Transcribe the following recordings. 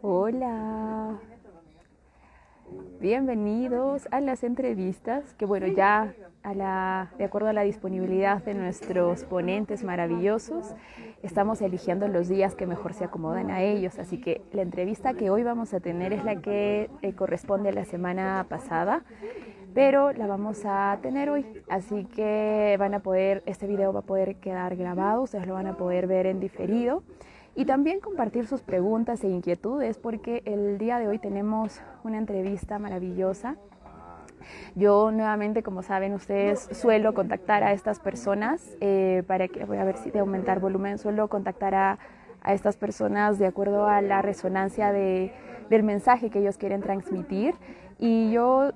Hola, bienvenidos a las entrevistas, que bueno, ya de acuerdo a la disponibilidad de nuestros ponentes maravillosos, estamos eligiendo los días que mejor se acomodan a ellos, así que la entrevista que hoy vamos a tener es la que corresponde a la semana pasada, pero la vamos a tener hoy, así que este video va a poder quedar grabado, ustedes lo van a poder ver en diferido y también compartir sus preguntas e inquietudes porque el día de hoy tenemos una entrevista maravillosa. Yo nuevamente, como saben ustedes, suelo contactar a estas personas para que, voy a ver si de aumentar volumen, suelo contactar a estas personas de acuerdo a la resonancia del mensaje que ellos quieren transmitir y yo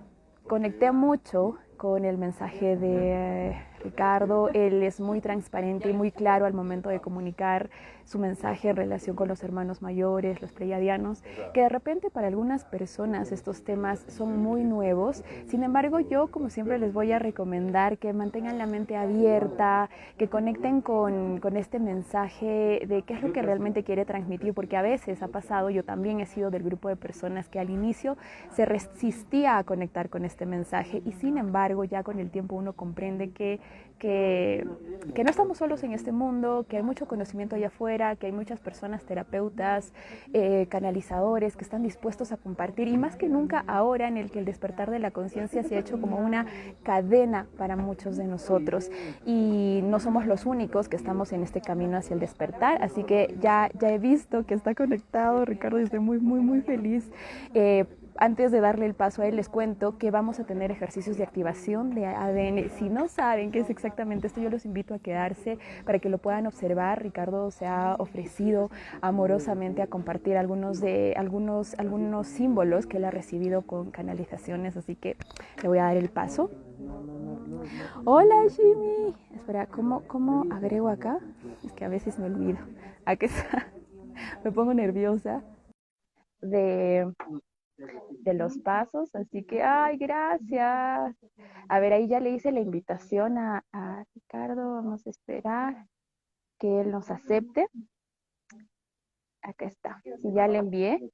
conecté mucho con el mensaje de Ricardo. Él es muy transparente y muy claro al momento de comunicar su mensaje en relación con los hermanos mayores, los pleiadianos, que de repente para algunas personas estos temas son muy nuevos. Sin embargo, yo como siempre les voy a recomendar que mantengan la mente abierta, que conecten con este mensaje de qué es lo que realmente quiere transmitir, porque a veces ha pasado, yo también he sido del grupo de personas que al inicio se resistía a conectar con este mensaje y sin embargo ya con el tiempo uno comprende que no estamos solos en este mundo, que hay mucho conocimiento allá afuera, que hay muchas personas, terapeutas, canalizadores que están dispuestos a compartir y más que nunca ahora en el que el despertar de la conciencia se ha hecho como una cadena para muchos de nosotros y no somos los únicos que estamos en este camino hacia el despertar, así que ya he visto que está conectado Ricardo y estoy muy feliz. Antes de darle el paso a él, les cuento que vamos a tener ejercicios de activación de ADN. Si no saben qué es exactamente esto, yo los invito a quedarse para que lo puedan observar. Ricardo se ha ofrecido amorosamente a compartir algunos símbolos que él ha recibido con canalizaciones, así que le voy a dar el paso. Hola, Jimmy. Espera, ¿cómo agrego acá? Es que a veces me olvido. Aquí está. Me pongo nerviosa de los pasos, así que, ay, gracias. A ver, ahí ya le hice la invitación a Ricardo, vamos a esperar que él nos acepte. Acá está, y ya le envié,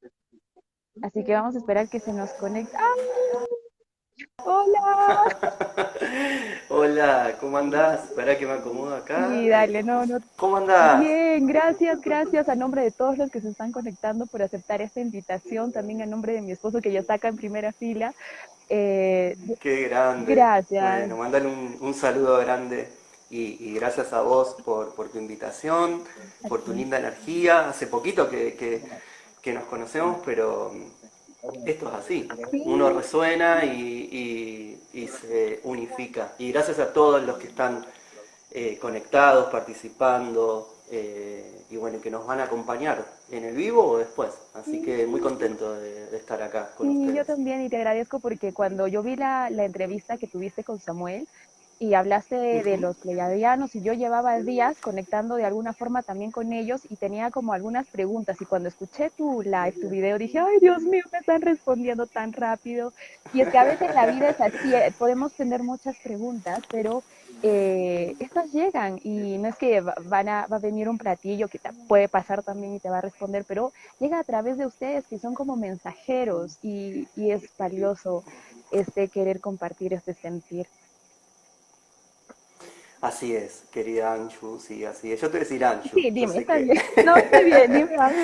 así que vamos a esperar que se nos conecte. ¡Ah! ¡Hola! Hola, ¿cómo andás? Espera que me acomodo acá. Sí, dale, no. ¿Cómo andás? Bien, gracias a nombre de todos los que se están conectando por aceptar esta invitación, también a nombre de mi esposo que ya está acá en primera fila. Eh, Qué grande. gracias. Bueno, mandale un saludo grande y gracias a vos por tu invitación, por tu Aquí. linda energía. Hace poquito que nos conocemos, pero esto es así. Uno Sí, resuena y se unifica. Y gracias a todos los que están conectados, participando y bueno, que nos van a acompañar en el vivo o después. Así que muy sí. contento de estar acá con Sí, yo ustedes. también y te agradezco porque cuando yo vi la entrevista que tuviste con Samuel y hablaste de Ujú. los pleiadianos y yo llevaba días conectando de alguna forma también con ellos y tenía como algunas preguntas y cuando escuché tu live, tu video, dije, ay Dios mío, me están respondiendo tan rápido. Y es que a veces la vida es así, podemos tener muchas preguntas, pero estas llegan y no es que va a venir un platillo que te puede pasar también y te va a responder, pero llega a través de ustedes que son como mensajeros y es valioso este querer compartir este sentir. Así es, querida Anju, sí, así es. Yo te voy a decir Anju, Sí, yo dime, sé está que... bien. No, está bien, dime algo.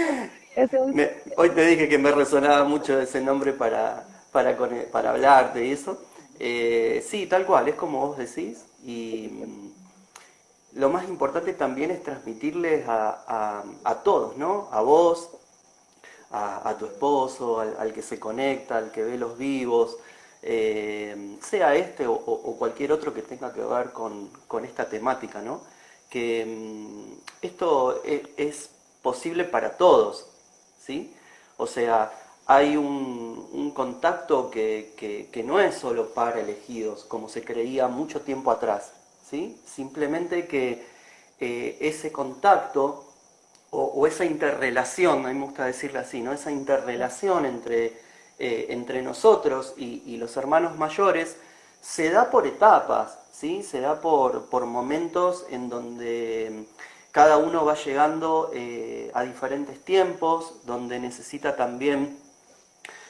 Eso es. Hoy te dije que me resonaba mucho ese nombre para hablarte y eso. Sí, tal cual, es como vos decís. Y lo más importante también es transmitirles a todos, ¿no? A vos, a tu esposo, al que se conecta, al que ve los vivos, sea este o cualquier otro que tenga que ver con esta temática, ¿no? Que esto es posible para todos, ¿sí? O sea, hay un contacto que no es solo para elegidos, como se creía mucho tiempo atrás, ¿sí? Simplemente que ese contacto o esa interrelación, a mí me gusta decirle así, ¿no? Esa interrelación entre nosotros y los hermanos mayores se da por etapas, ¿sí? Se da por momentos en donde cada uno va llegando a diferentes tiempos, donde necesita también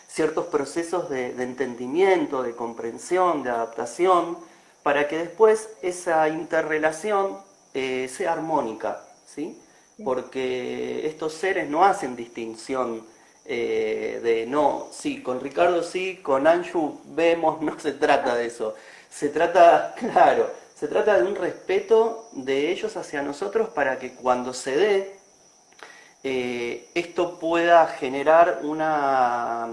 ciertos procesos de entendimiento, de comprensión, de adaptación, para que después esa interrelación sea armónica, ¿sí? Porque estos seres no hacen distinción de no, sí, con Ricardo sí, con Anju vemos, no se trata de eso. Se trata, claro, se trata de un respeto de ellos hacia nosotros para que cuando se dé, esto pueda generar una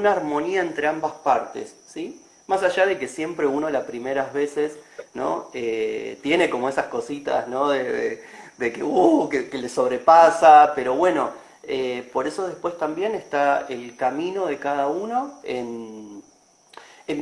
armonía entre ambas partes, ¿sí? Más allá de que siempre uno las primeras veces, ¿no? Tiene como esas cositas, ¿no? Que le sobrepasa, pero bueno, por eso después también está el camino de cada uno en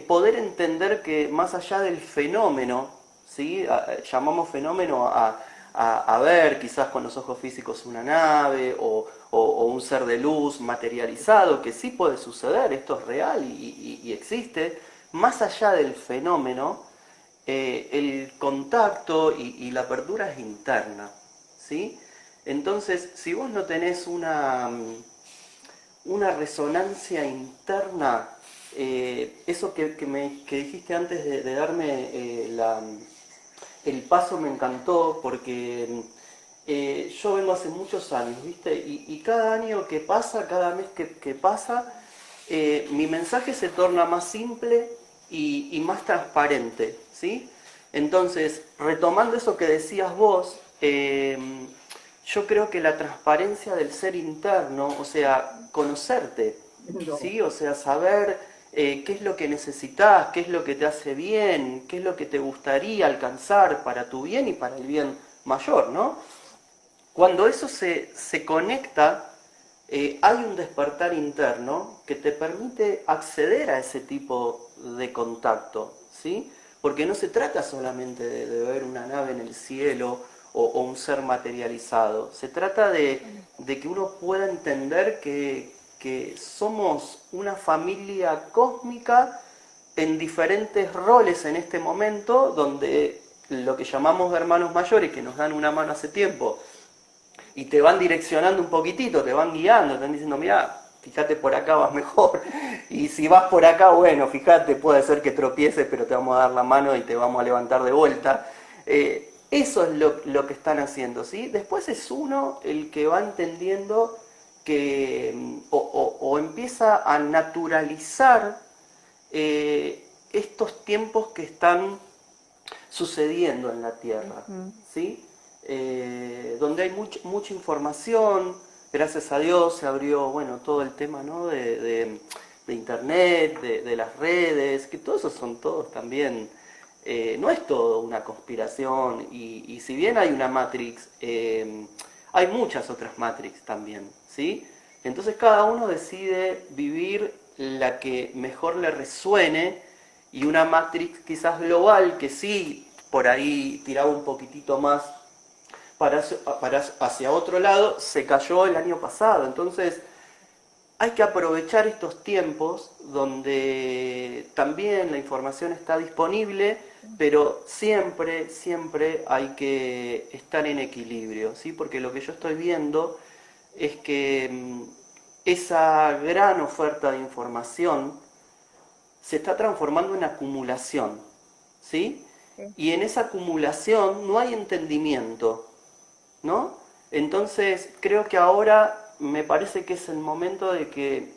poder entender que más allá del fenómeno, ¿sí? Llamamos fenómeno a ver quizás con los ojos físicos una nave o un ser de luz materializado, que sí puede suceder, esto es real y existe. Más allá del fenómeno, el contacto y la apertura es interna, ¿sí? Entonces, si vos no tenés una resonancia interna, eso que dijiste antes de darme el paso me encantó, porque yo vengo hace muchos años, ¿viste? Y cada año que pasa, cada mes que pasa, mi mensaje se torna más simple y más transparente, ¿sí? Entonces, retomando eso que decías vos, yo creo que la transparencia del ser interno, o sea, conocerte, ¿sí? O sea, saber qué es lo que necesitas, qué es lo que te hace bien, qué es lo que te gustaría alcanzar para tu bien y para el bien mayor, ¿no? Cuando eso se conecta, hay un despertar interno que te permite acceder a ese tipo de contacto, ¿sí? Porque no se trata solamente de ver una nave en el cielo o un ser materializado, se trata de que uno pueda entender que somos una familia cósmica en diferentes roles en este momento, donde lo que llamamos de hermanos mayores, que nos dan una mano hace tiempo, y te van direccionando un poquitito, te van guiando, te van diciendo, mira, fíjate por acá vas mejor, y si vas por acá, bueno, fíjate, puede ser que tropieces, pero te vamos a dar la mano y te vamos a levantar de vuelta. Eso es lo que están haciendo, ¿sí? Después es uno el que va entendiendo que o empieza a naturalizar estos tiempos que están sucediendo en la Tierra, ¿sí? Donde hay mucha información, gracias a Dios se abrió, bueno, todo el tema, ¿no? de internet, de las redes, que todos esos son todos también, no es todo una conspiración, y si bien hay una Matrix, hay muchas otras Matrix también, ¿sí? Entonces cada uno decide vivir la que mejor le resuene, y una Matrix quizás global que sí por ahí tiraba un poquitito más para hacia otro lado, se cayó el año pasado. Entonces hay que aprovechar estos tiempos donde también la información está disponible, pero siempre, siempre hay que estar en equilibrio, ¿sí? Porque lo que yo estoy viendo es que esa gran oferta de información se está transformando en acumulación, ¿sí? Y en esa acumulación no hay entendimiento, ¿no? Entonces creo que ahora me parece que es el momento de que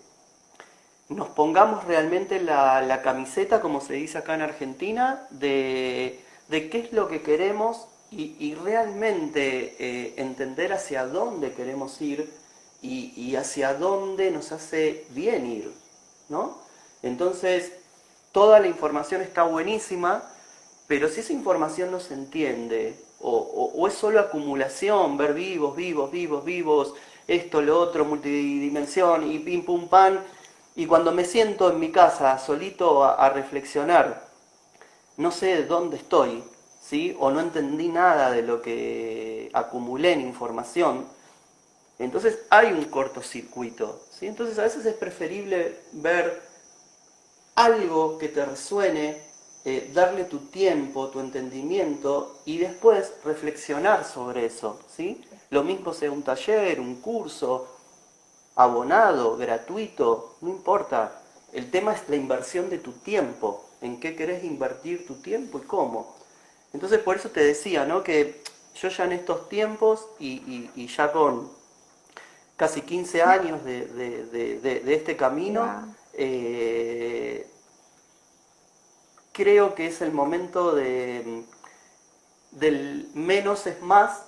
nos pongamos realmente la camiseta, como se dice acá en Argentina, de qué es lo que queremos y realmente entender hacia dónde queremos ir y hacia dónde nos hace bien ir, ¿no? Entonces, toda la información está buenísima, pero si esa información no se entiende, o es solo acumulación, ver vivos, vivos, vivos, vivos, esto, lo otro, multidimensión y pim pum pan, y cuando me siento en mi casa solito a reflexionar, no sé dónde estoy, ¿sí? O no entendí nada de lo que acumulé en información, entonces hay un cortocircuito, ¿sí? Entonces a veces es preferible ver algo que te resuene, darle tu tiempo, tu entendimiento y después reflexionar sobre eso, ¿sí? Lo mismo sea un taller, un curso, abonado, gratuito, no importa. El tema es la inversión de tu tiempo, en qué querés invertir tu tiempo y cómo. Entonces por eso te decía, ¿no? Que yo ya en estos tiempos y ya con casi 15 años de este camino, Wow. creo que es el momento del menos es más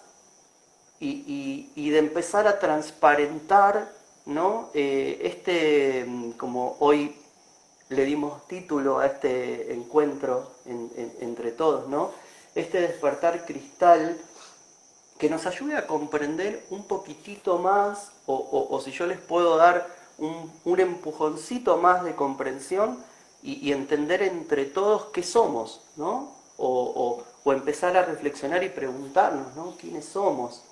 y de empezar a transparentar, ¿no? Como hoy le dimos título a este encuentro entre todos, ¿no? Este despertar cristal que nos ayude a comprender un poquitito más, o si yo les puedo dar un empujoncito más de comprensión y entender entre todos qué somos, ¿no? O empezar a reflexionar y preguntarnos, ¿no? ¿Quiénes somos?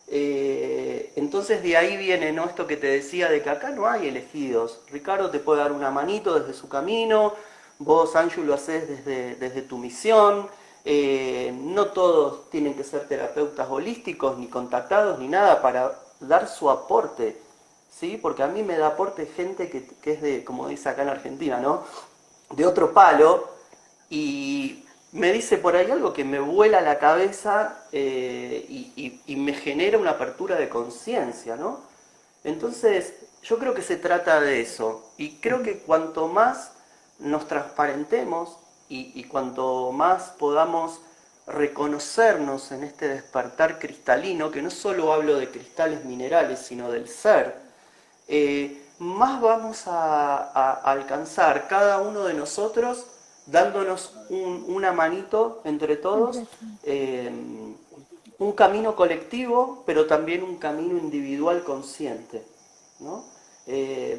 Entonces de ahí viene, ¿no? Esto que te decía de que acá no hay elegidos. Ricardo te puede dar una manito desde su camino, vos, Anju, lo haces desde tu misión. No todos tienen que ser terapeutas holísticos, ni contactados, ni nada, para dar su aporte, ¿sí? Porque a mí me da aporte gente que es de, como dice acá en Argentina, ¿no? De otro palo, y me dice por ahí algo que me vuela la cabeza y me genera una apertura de conciencia, ¿no? Entonces, yo creo que se trata de eso, y creo que cuanto más nos transparentemos y cuanto más podamos reconocernos en este despertar cristalino, que no solo hablo de cristales minerales, sino del ser, más vamos a alcanzar cada uno de nosotros dándonos una manito entre todos, Entre todos. eh, un camino colectivo, pero también un camino individual consciente, ¿no? Eh,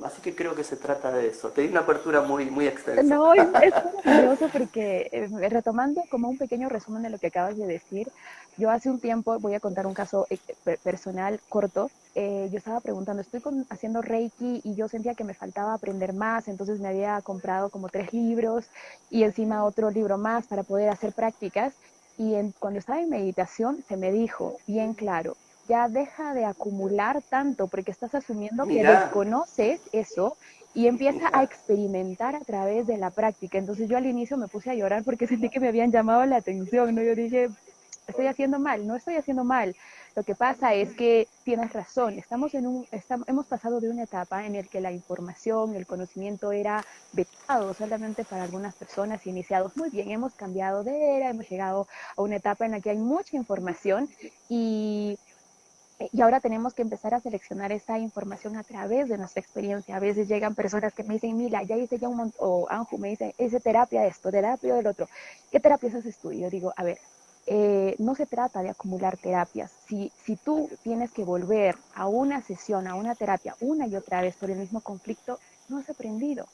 Así que creo que se trata de eso. Te di una apertura muy extensa. No, es maravilloso porque retomando como un pequeño resumen de lo que acabas de decir, yo hace un tiempo, voy a contar un caso personal corto, yo estaba preguntando, haciendo Reiki y yo sentía que me faltaba aprender más, entonces me había comprado como 3 libros y encima otro libro más para poder hacer prácticas y cuando estaba en meditación se me dijo bien claro, ya deja de acumular tanto porque estás asumiendo que Mirá, desconoces eso y empieza a mirá. experimentar a través de la práctica. Entonces yo al inicio me puse a llorar porque sentí que me habían llamado la atención, ¿no? Yo dije, estoy haciendo mal, no estoy haciendo mal. Lo que pasa es que tienes razón, hemos pasado de una etapa en la que la información, el conocimiento era vetado solamente para algunas personas iniciados. Muy bien, hemos cambiado de era, hemos llegado a una etapa en la que hay mucha información y ahora tenemos que empezar a seleccionar esta información a través de nuestra experiencia. A veces llegan personas que me dicen, Mila, ya hice ya un montón, o Anju me dice, hice terapia de esto, terapia del otro. ¿Qué terapias haces tú? Y yo digo, a ver, no se trata de acumular terapias. Si tú tienes que volver a una sesión, a una terapia, una y otra vez por el mismo conflicto, no has aprendido.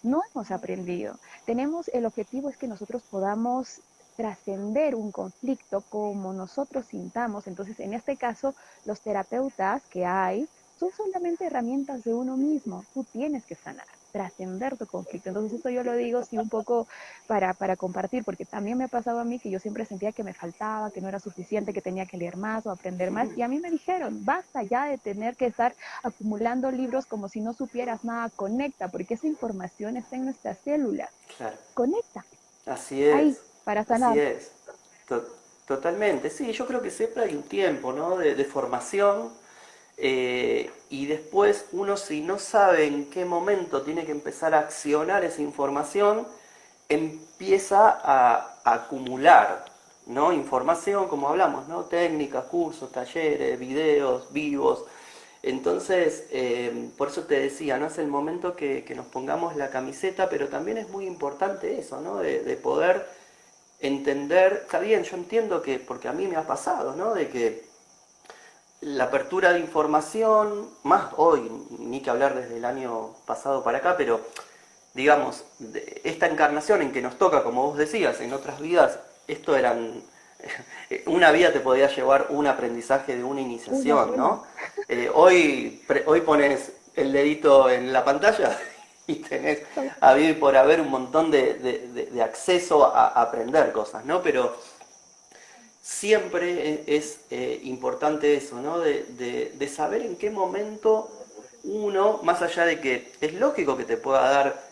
No hemos aprendido. El objetivo es que nosotros podamos trascender un conflicto como nosotros sintamos. Entonces, en este caso, los terapeutas que hay son solamente herramientas de uno mismo. Tú tienes que sanar, trascender tu conflicto. Entonces, esto yo lo digo sí un poco para compartir, porque también me ha pasado a mí que yo siempre sentía que me faltaba, que no era suficiente, que tenía que leer más o aprender más. Y a mí me dijeron, basta ya de tener que estar acumulando libros como si no supieras nada, conecta, porque esa información está en nuestras células. Claro, Conecta, así ahí, es, para así sanar. es. To- Totalmente. Sí, yo creo que siempre hay un tiempo, ¿no? De formación. Y después uno, si no sabe en qué momento tiene que empezar a accionar esa información, empieza a acumular, ¿no? Información, como hablamos, ¿no? Técnicas, cursos, talleres, videos, vivos. Entonces, por eso te decía, ¿no? Es el momento que nos pongamos la camiseta, pero también es muy importante eso, ¿no? De poder entender, está bien, yo entiendo que, porque a mí me ha pasado, ¿no? De que la apertura de información, más hoy, ni que hablar desde el año pasado para acá, pero digamos, esta encarnación en que nos toca, como vos decías, en otras vidas, esto eran, una vida te podía llevar un aprendizaje de una Una iniciación, sola. ¿no? Hoy pones el dedito en la pantalla y tenés a vivir por haber un montón de acceso a aprender cosas, ¿no? Pero siempre es importante eso, ¿no? De saber en qué momento uno, más allá de que es lógico que te pueda dar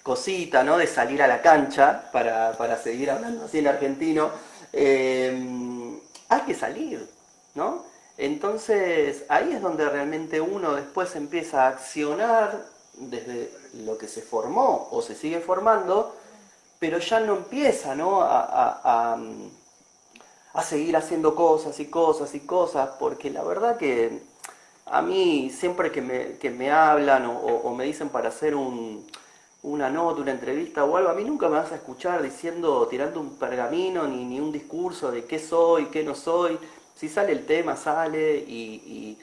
cosita, ¿no? De salir a la cancha, para seguir hablando así en argentino, hay que salir, ¿no? Entonces ahí es donde realmente uno después empieza a accionar desde lo que se formó o se sigue formando, pero ya no empieza, ¿no? A seguir haciendo cosas y cosas y cosas, porque la verdad que a mí siempre que me hablan o me dicen para hacer una nota, una entrevista o algo, a mí nunca me vas a escuchar diciendo, tirando un pergamino ni un discurso de qué soy, qué no soy. Si sale el tema, sale y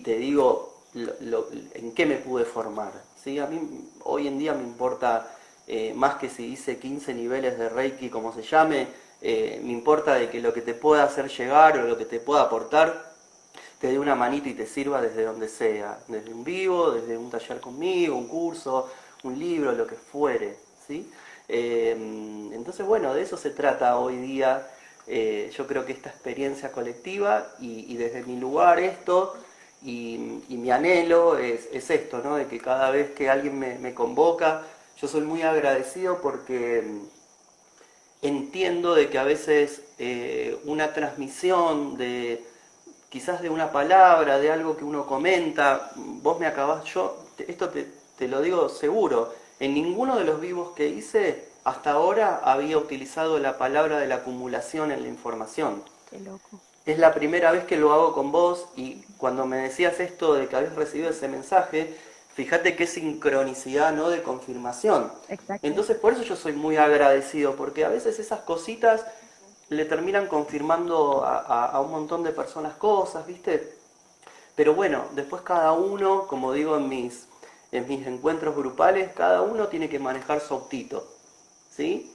te digo en qué me pude formar. ¿Sí? A mí hoy en día me importa más que si hice 15 niveles de Reiki, como se llame, me importa de que lo que te pueda hacer llegar o lo que te pueda aportar te dé una manito y te sirva desde donde sea, desde un vivo, desde un taller conmigo, un curso, un libro, lo que fuere, ¿sí? Entonces, bueno, de eso se trata hoy día, yo creo que esta experiencia colectiva y desde mi lugar esto y mi anhelo es esto, ¿no? De que cada vez que alguien me convoca, yo soy muy agradecido porque entiendo de que a veces una transmisión de quizás de una palabra, de algo que uno comenta, vos me acabás, esto te lo digo seguro, en ninguno de los vivos que hice hasta ahora había utilizado la palabra de la acumulación en la información. Qué loco. Es la primera vez que lo hago con vos y cuando me decías esto de que habías recibido ese mensaje, fíjate qué sincronicidad, ¿no? De confirmación. Exacto. Entonces por eso yo soy muy agradecido, porque a veces esas cositas le terminan confirmando a un montón de personas cosas, ¿viste? Pero bueno, después cada uno, como digo en mis encuentros grupales, cada uno tiene que manejar su autito, ¿sí?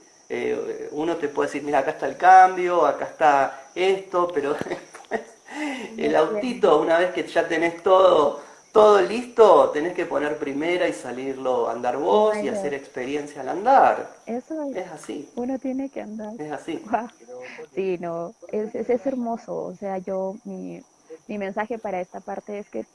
Uno te puede decir, mira, acá está el cambio, acá está esto, pero después el autito, una vez que ya tenés todo listo, tenés que poner primera y salirlo a andar vos y hacer experiencia al andar. Eso Es así, uno tiene que andar. es así. Guau. Sí, no, es hermoso. O sea, mi mensaje para esta parte es que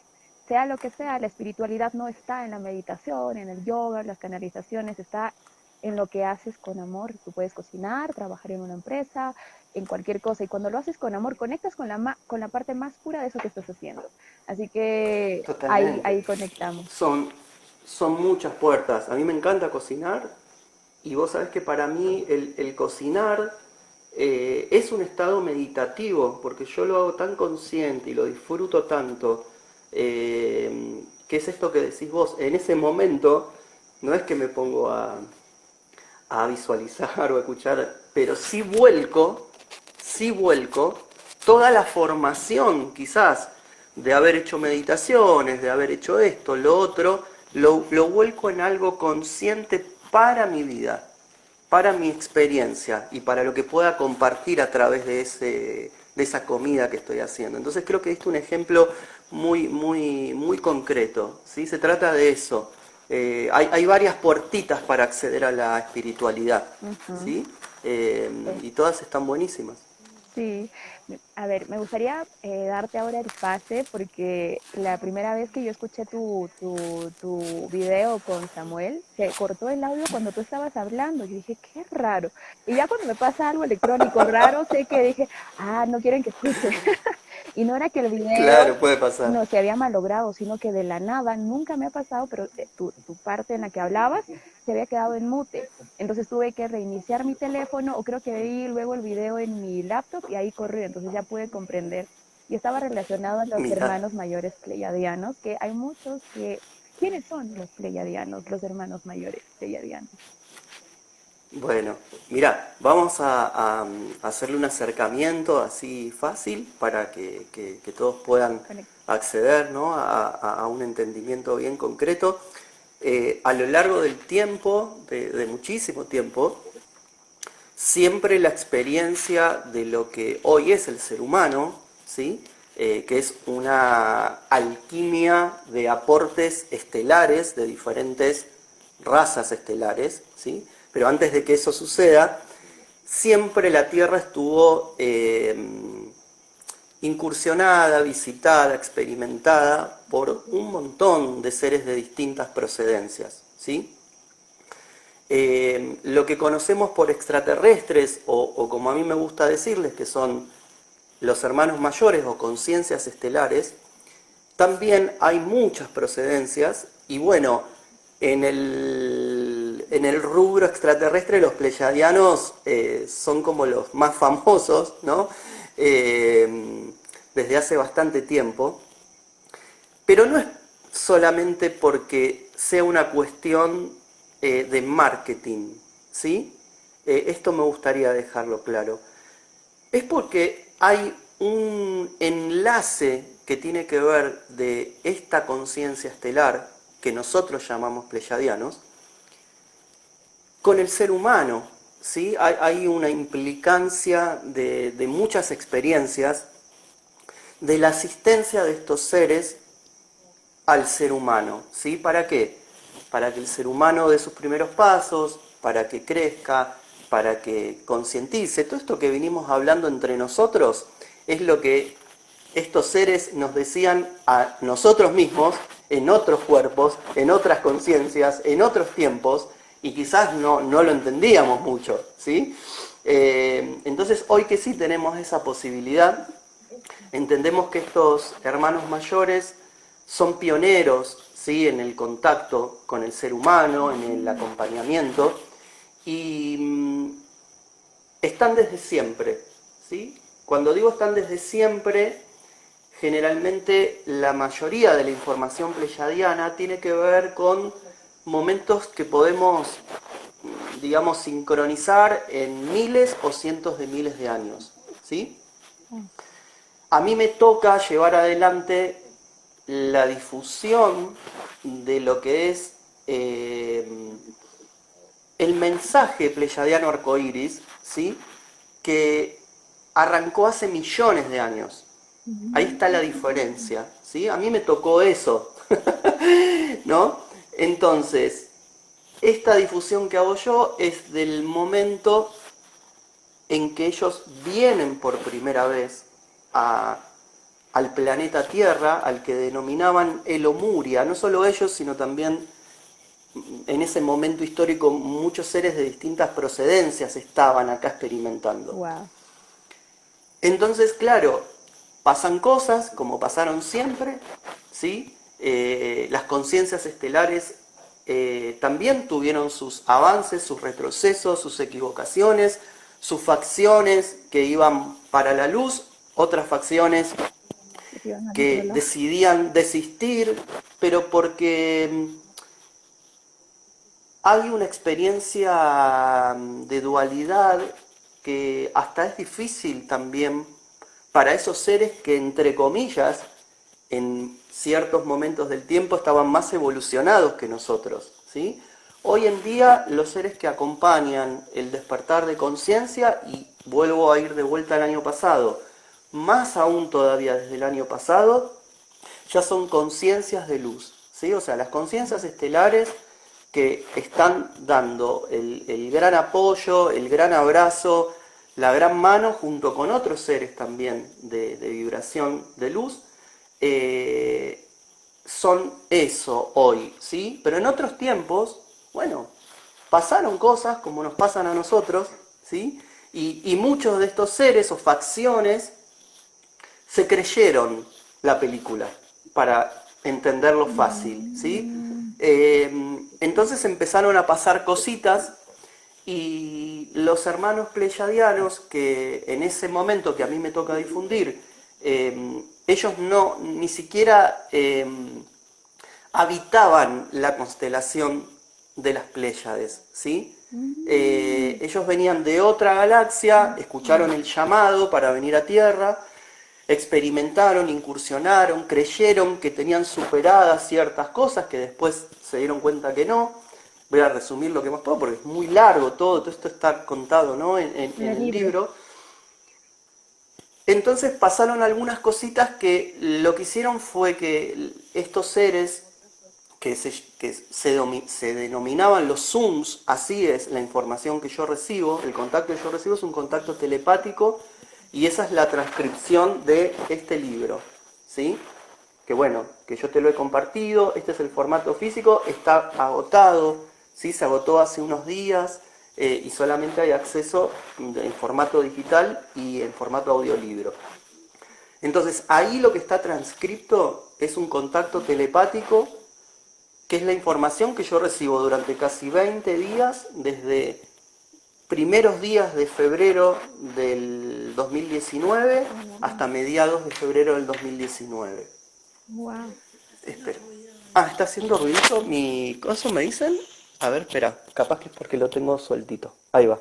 sea lo que sea, la espiritualidad no está en la meditación, en el yoga, las canalizaciones, está en lo que haces con amor. Tú puedes cocinar, trabajar en una empresa, en cualquier cosa. Y cuando lo haces con amor, conectas con la parte más pura de eso que estás haciendo. Así que ahí Totalmente. conectamos. Son muchas puertas. A mí me encanta cocinar y vos sabés que para mí el cocinar es un estado meditativo, porque yo lo hago tan consciente y lo disfruto tanto, que es esto que decís vos. En ese momento no es que me pongo a visualizar o a escuchar, pero sí vuelco toda la formación quizás de haber hecho meditaciones, de haber hecho esto, lo otro, lo vuelco en algo consciente para mi vida, para mi experiencia y para lo que pueda compartir a través de esa comida que estoy haciendo. Entonces creo que diste un ejemplo muy concreto, ¿sí? Se trata de eso. Hay varias puertitas para acceder a la espiritualidad, Ujú. ¿sí? Y todas están buenísimas. Sí, a ver, me gustaría darte ahora el pase porque la primera vez que yo escuché tu video con Samuel, se cortó el audio cuando tú estabas hablando. Yo dije, qué raro. Y ya cuando me pasa algo electrónico raro, sé que dije, no quieren que escuche. Y no era que el video Claro, puede pasar. no se había malogrado, sino que de la nada, nunca me ha pasado, pero tu parte en la que hablabas se había quedado en mute. Entonces tuve que reiniciar mi teléfono o creo que vi luego el video en mi laptop y ahí corrió, entonces ya pude comprender. Y estaba relacionado a los Mirá. hermanos mayores pleyadianos, que hay muchos que... ¿Quiénes son los pleyadianos, los hermanos mayores pleyadianos? Bueno, mira, vamos a hacerle un acercamiento así fácil para que todos puedan acceder, ¿no? A un entendimiento bien concreto. A lo largo del tiempo, de muchísimo tiempo, siempre la experiencia de lo que hoy es el ser humano, ¿sí? que es una alquimia de aportes estelares de diferentes razas estelares, ¿sí? Pero antes de que eso suceda, siempre la Tierra estuvo incursionada, visitada, experimentada por un montón de seres de distintas procedencias, ¿sí? Lo que conocemos por extraterrestres, o como a mí me gusta decirles, que son los hermanos mayores o conciencias estelares, también hay muchas procedencias, y bueno, en el rubro extraterrestre los pleyadianos son como los más famosos, ¿no? Desde hace bastante tiempo, pero no es solamente porque sea una cuestión de marketing, ¿sí? Esto me gustaría dejarlo claro. Es porque hay un enlace que tiene que ver de esta conciencia estelar, que nosotros llamamos pleyadianos, con el ser humano, ¿sí? Hay una implicancia de muchas experiencias de la asistencia de estos seres al ser humano, ¿sí? ¿Para qué? Para que el ser humano dé sus primeros pasos, para que crezca, para que concientice. Todo esto que vinimos hablando entre nosotros es lo que estos seres nos decían a nosotros mismos, en otros cuerpos, en otras conciencias, en otros tiempos, y quizás no lo entendíamos mucho, ¿sí? Entonces, hoy que sí tenemos esa posibilidad, entendemos que estos hermanos mayores son pioneros, ¿sí?, en el contacto con el ser humano, en el acompañamiento, y están desde siempre, ¿sí? Cuando digo están desde siempre, generalmente la mayoría de la información pleyadiana tiene que ver con momentos que podemos, digamos, sincronizar en miles o cientos de miles de años, ¿sí? A mí me toca llevar adelante la difusión de lo que es el mensaje pleyadiano arcoíris, ¿sí?, que arrancó hace millones de años. Ahí está la diferencia, ¿sí? A mí me tocó eso, ¿no? Entonces, esta difusión que hago yo es del momento en que ellos vienen por primera vez al planeta Tierra, al que denominaban el Omuria. No solo ellos, sino también en ese momento histórico muchos seres de distintas procedencias estaban acá experimentando. Wow. Entonces, claro, pasan cosas como pasaron siempre, ¿sí? Las conciencias estelares también tuvieron sus avances, sus retrocesos, sus equivocaciones, sus facciones que iban para la luz, otras facciones que decidían desistir, pero porque hay una experiencia de dualidad que hasta es difícil también para esos seres que, entre comillas, en ciertos momentos del tiempo estaban más evolucionados que nosotros, ¿sí? Hoy en día los seres que acompañan el despertar de conciencia, y vuelvo a ir de vuelta al año pasado, más aún todavía desde el año pasado, ya son conciencias de luz, ¿sí? O sea, las conciencias estelares que están dando el gran apoyo, el gran abrazo, la gran mano, junto con otros seres también de vibración de luz, son eso hoy, ¿sí? Pero en otros tiempos, bueno, pasaron cosas como nos pasan a nosotros, ¿sí? Y muchos de estos seres o facciones se creyeron la película, para entenderlo fácil, ¿sí? Entonces empezaron a pasar cositas, y los hermanos pleyadianos, que en ese momento que a mí me toca difundir, ellos ni siquiera habitaban la constelación de las Pléyades, ¿sí? Ellos venían de otra galaxia, escucharon el llamado para venir a Tierra, experimentaron, incursionaron, creyeron que tenían superadas ciertas cosas que después se dieron cuenta que no. Voy a resumir lo que más puedo porque es muy largo todo esto está contado, ¿no?, en el libro. Entonces pasaron algunas cositas que lo que hicieron fue que estos seres que se denominaban los Zooms, así es la información que yo recibo, el contacto que yo recibo es un contacto telepático y esa es la transcripción de este libro, ¿sí? Que bueno, que yo te lo he compartido, este es el formato físico, está agotado, ¿sí? Se agotó hace unos días y solamente hay acceso en formato digital y en formato audiolibro. Entonces ahí lo que está transcripto es un contacto telepático, que es la información que yo recibo durante casi 20 días, desde primeros días de febrero del 2019 hasta mediados de febrero del 2019. Wow. Espera. Ah, ¿está haciendo ruido mi coso, me dicen? A ver, espera, capaz que es porque lo tengo sueltito. Ahí va.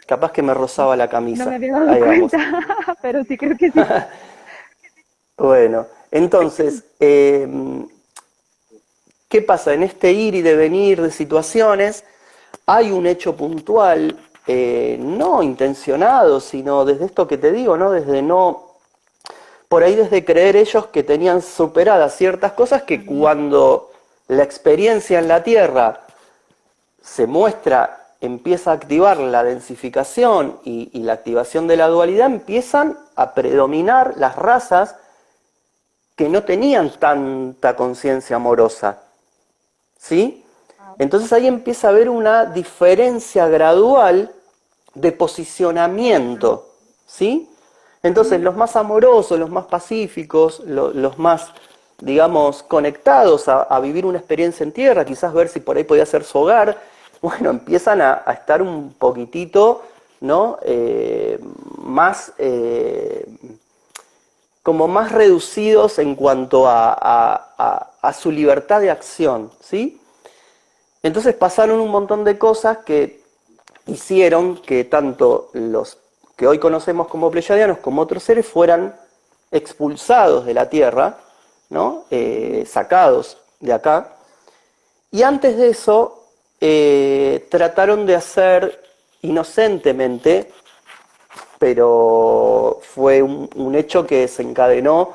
Capaz que me rozaba la No me camisa. había dado Ahí vamos. cuenta, pero sí creo que sí. Bueno, entonces, ¿qué pasa? En este ir y devenir de situaciones hay un hecho puntual, no intencionado, sino desde esto que te digo, ¿no? Por ahí desde creer ellos que tenían superadas ciertas cosas que cuando la experiencia en la Tierra se muestra, empieza a activar la densificación y la activación de la dualidad, empiezan a predominar las razas que no tenían tanta conciencia amorosa. ¿Sí? Entonces ahí empieza a haber una diferencia gradual de posicionamiento, ¿sí? Entonces los más amorosos, los más pacíficos, los más, digamos, conectados a vivir una experiencia en tierra, quizás ver si por ahí podía ser su hogar, bueno, empiezan a estar un poquitito, ¿no? Más, como más reducidos en cuanto a su libertad de acción, ¿sí? Entonces pasaron un montón de cosas que hicieron que tanto los que hoy conocemos como pleyadianos como otros seres fueran expulsados de la Tierra, ¿no? Sacados de acá. Y antes de eso trataron de hacer inocentemente, pero fue un hecho que desencadenó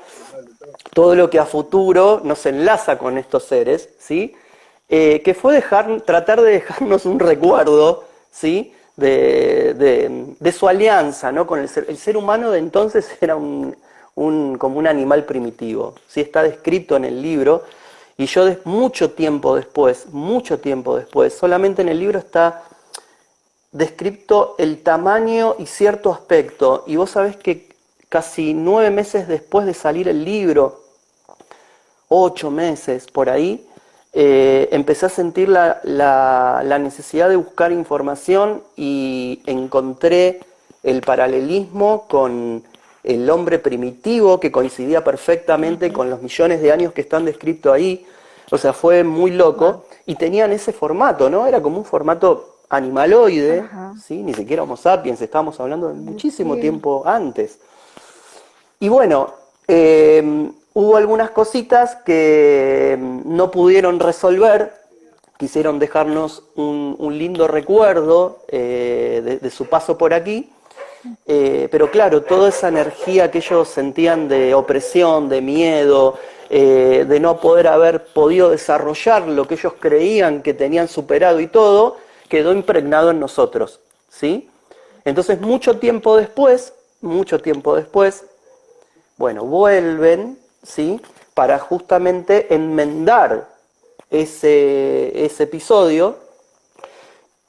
todo lo que a futuro nos enlaza con estos seres, ¿sí? Que fue tratar de dejarnos un recuerdo, ¿sí? de su alianza, ¿no? Con el ser humano de entonces era como un animal primitivo, ¿sí? Está descrito en el libro, y yo mucho tiempo después, solamente en el libro está descrito el tamaño y cierto aspecto, y vos sabés que casi 9 meses después de salir el libro, 8 meses por ahí, empecé a sentir la necesidad de buscar información y encontré el paralelismo con el hombre primitivo que coincidía perfectamente con los millones de años que están descritos ahí. O sea, fue muy loco y tenían ese formato, ¿no? Era como un formato animaloide, ¿sí? Ni siquiera Homo sapiens, estábamos hablando de muchísimo tiempo antes. Y bueno, hubo algunas cositas que no pudieron resolver, quisieron dejarnos un lindo recuerdo de su paso por aquí, pero claro, toda esa energía que ellos sentían de opresión, de miedo, de no poder haber podido desarrollar lo que ellos creían que tenían superado y todo, quedó impregnado en nosotros, ¿sí? Entonces mucho tiempo después, bueno, vuelven, ¿sí? Para justamente enmendar ese episodio.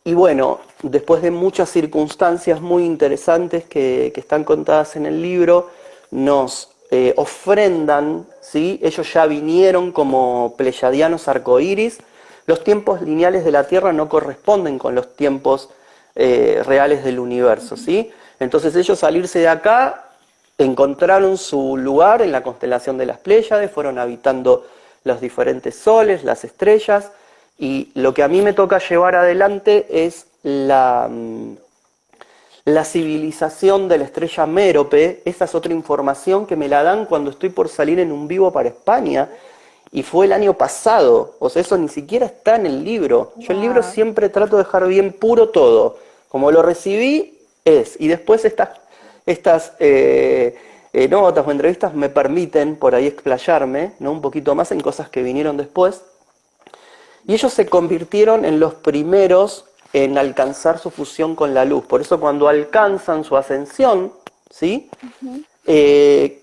Y bueno, después de muchas circunstancias muy interesantes que están contadas en el libro, nos ofrendan, ¿sí? Ellos ya vinieron como pleyadianos arcoíris. Los tiempos lineales de la Tierra no corresponden con los tiempos reales del universo, ¿sí? Entonces ellos, al irse de acá, encontraron su lugar en la constelación de las Pléyades, fueron habitando los diferentes soles, las estrellas, y lo que a mí me toca llevar adelante es la civilización de la estrella Mérope. Esa es otra información que me la dan cuando estoy por salir en un vivo para España, y fue el año pasado, o sea, eso ni siquiera está en el libro. Yo el libro siempre trato de dejar bien puro todo, como lo recibí es, y después estas notas o entrevistas me permiten por ahí explayarme, ¿no? Un poquito más en cosas que vinieron después. Y ellos se convirtieron en los primeros en alcanzar su fusión con la luz. Por eso cuando alcanzan su ascensión, ¿sí?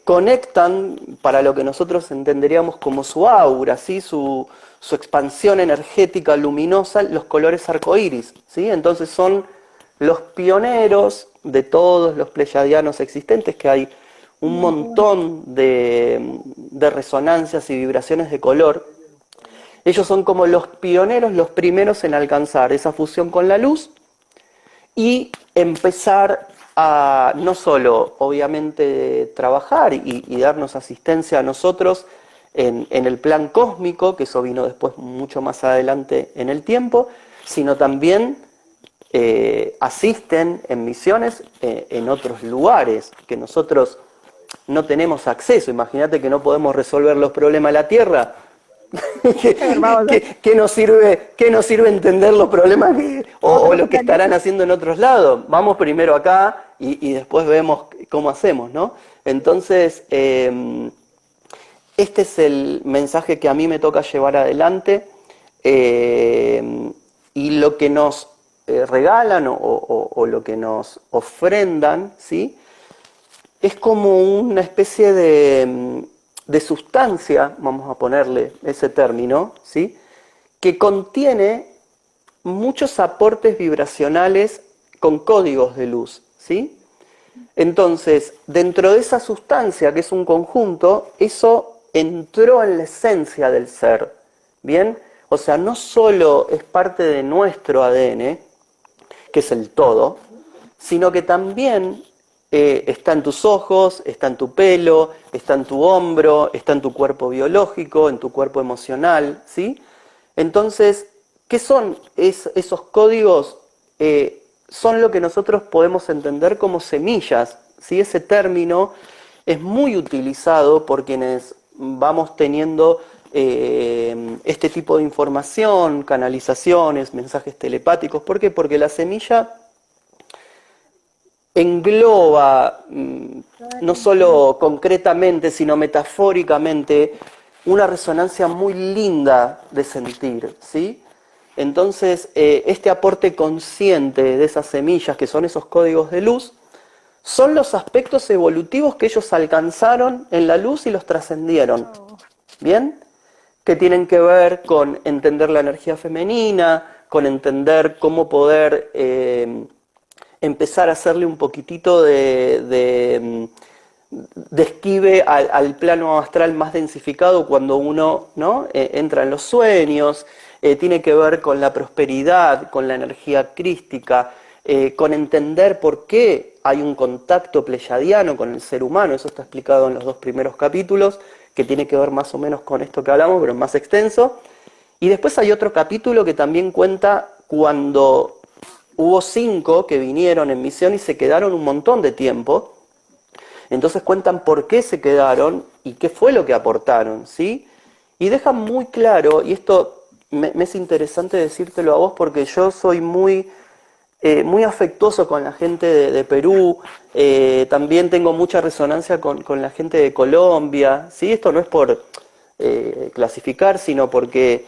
Conectan para lo que nosotros entenderíamos como su aura, ¿sí? Su expansión energética luminosa, los colores arcoíris, ¿sí? Entonces son los pioneros de todos los pleyadianos existentes, que hay un montón de resonancias y vibraciones de color. Ellos son como los pioneros, los primeros en alcanzar esa fusión con la luz y empezar a no solo, obviamente, trabajar y darnos asistencia a nosotros en el plan cósmico, que eso vino después mucho más adelante en el tiempo, sino también asisten en misiones en otros lugares que nosotros no tenemos acceso. Imagínate que no podemos resolver los problemas de la Tierra. ¿Qué nos sirve entender los problemas o lo que estarán haciendo en otros lados? Vamos primero acá y después vemos cómo hacemos, ¿no? Entonces, este es el mensaje que a mí me toca llevar adelante, y lo que nos regalan o lo que nos ofrendan, ¿sí? Es como una especie de sustancia, vamos a ponerle ese término, ¿sí? Que contiene muchos aportes vibracionales con códigos de luz, ¿sí? Entonces, dentro de esa sustancia, que es un conjunto, eso entró en la esencia del ser, ¿bien? O sea, no solo es parte de nuestro ADN, que es el todo, sino que también está en tus ojos, está en tu pelo, está en tu hombro, está en tu cuerpo biológico, en tu cuerpo emocional, ¿sí? Entonces, ¿qué son esos códigos? Son lo que nosotros podemos entender como semillas, ¿sí? Ese término es muy utilizado por quienes vamos teniendo este tipo de información, canalizaciones, mensajes telepáticos. ¿Por qué? Porque la semilla engloba, no solo concretamente, sino metafóricamente, una resonancia muy linda de sentir, ¿sí? Entonces, este aporte consciente de esas semillas, que son esos códigos de luz, son los aspectos evolutivos que ellos alcanzaron en la luz y los trascendieron, ¿bien? Que tienen que ver con entender la energía femenina, con entender cómo poder empezar a hacerle un poquitito de esquive al plano astral más densificado cuando uno, ¿no? Entra en los sueños. Tiene que ver con la prosperidad, con la energía crística, con entender por qué hay un contacto pleyadiano con el ser humano. Eso está explicado en los 2 primeros capítulos, que tiene que ver más o menos con esto que hablamos, pero más extenso. Y después hay otro capítulo que también cuenta cuando hubo 5 que vinieron en misión y se quedaron un montón de tiempo. Entonces cuentan por qué se quedaron y qué fue lo que aportaron, ¿sí? Y dejan muy claro, y esto me es interesante decírtelo a vos porque yo soy muy afectuoso con la gente de Perú, también tengo mucha resonancia con la gente de Colombia, ¿sí? Esto no es por clasificar, sino porque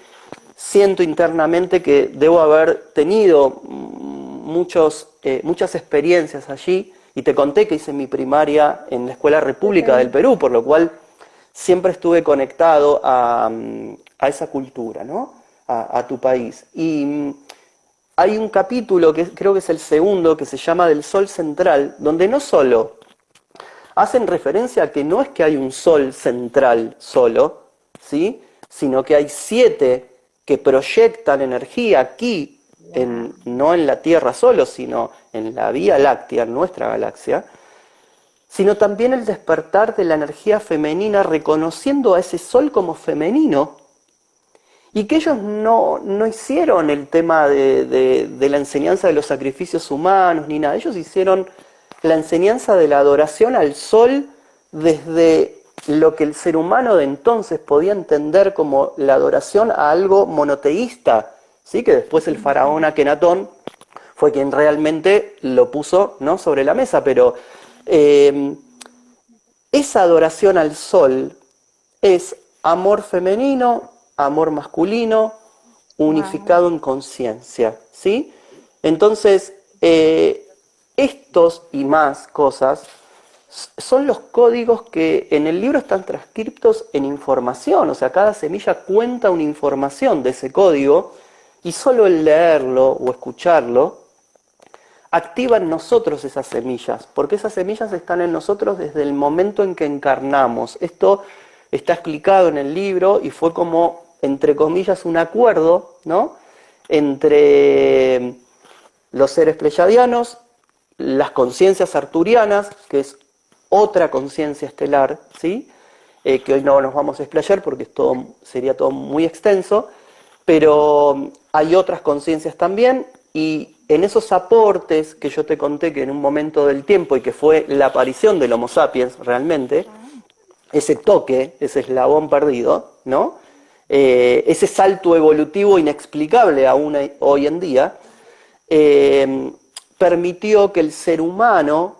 siento internamente que debo haber tenido muchas experiencias allí, y te conté que hice mi primaria en la Escuela República del Perú, por lo cual siempre estuve conectado a esa cultura, ¿no? A tu país. Y hay un capítulo, que creo que es el segundo, que se llama Del Sol Central, donde no solo hacen referencia a que no es que hay un Sol central solo, ¿sí? Sino que hay 7 que proyectan energía aquí, no en la Tierra solo, sino en la Vía Láctea, en nuestra galaxia, sino también el despertar de la energía femenina, reconociendo a ese Sol como femenino, y que ellos no hicieron el tema de la enseñanza de los sacrificios humanos ni nada. Ellos hicieron la enseñanza de la adoración al Sol desde lo que el ser humano de entonces podía entender como la adoración a algo monoteísta, ¿sí? Que después el faraón Akenatón fue quien realmente lo puso, ¿no? sobre la mesa, pero Esa adoración al sol es amor femenino, amor masculino, unificado en conciencia, ¿sí? Entonces, estos y más cosas son los códigos que en el libro están transcriptos en información, o sea, cada semilla cuenta una información de ese código y solo el leerlo o escucharlo activa en nosotros esas semillas, porque esas semillas están en nosotros desde el momento en que encarnamos. Esto está explicado en el libro y fue como, entre comillas, un acuerdo, ¿no?, entre los seres pleyadianos, las conciencias arturianas, que es otra conciencia estelar, ¿sí?, que hoy no nos vamos a explayar porque sería todo muy extenso, pero hay otras conciencias también, y en esos aportes que yo te conté que en un momento del tiempo y que fue la aparición del Homo sapiens realmente, ese toque, ese eslabón perdido, ¿no?, ese salto evolutivo inexplicable aún hoy en día, permitió que el ser humano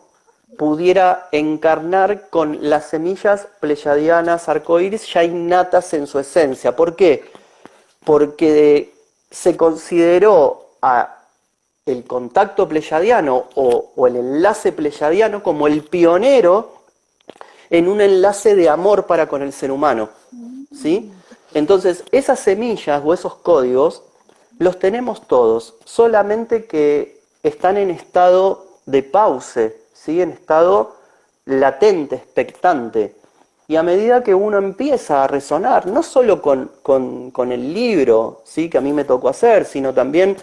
pudiera encarnar con las semillas pleyadianas arcoíris ya innatas en su esencia. ¿Por qué? Porque se consideró el contacto pleyadiano o el enlace pleyadiano como el pionero en un enlace de amor para con el ser humano, ¿sí? Entonces, esas semillas o esos códigos los tenemos todos, solamente que están en estado de pause, ¿sí?, en estado latente, expectante. Y a medida que uno empieza a resonar, no solo con el libro, ¿sí?, que a mí me tocó hacer, sino también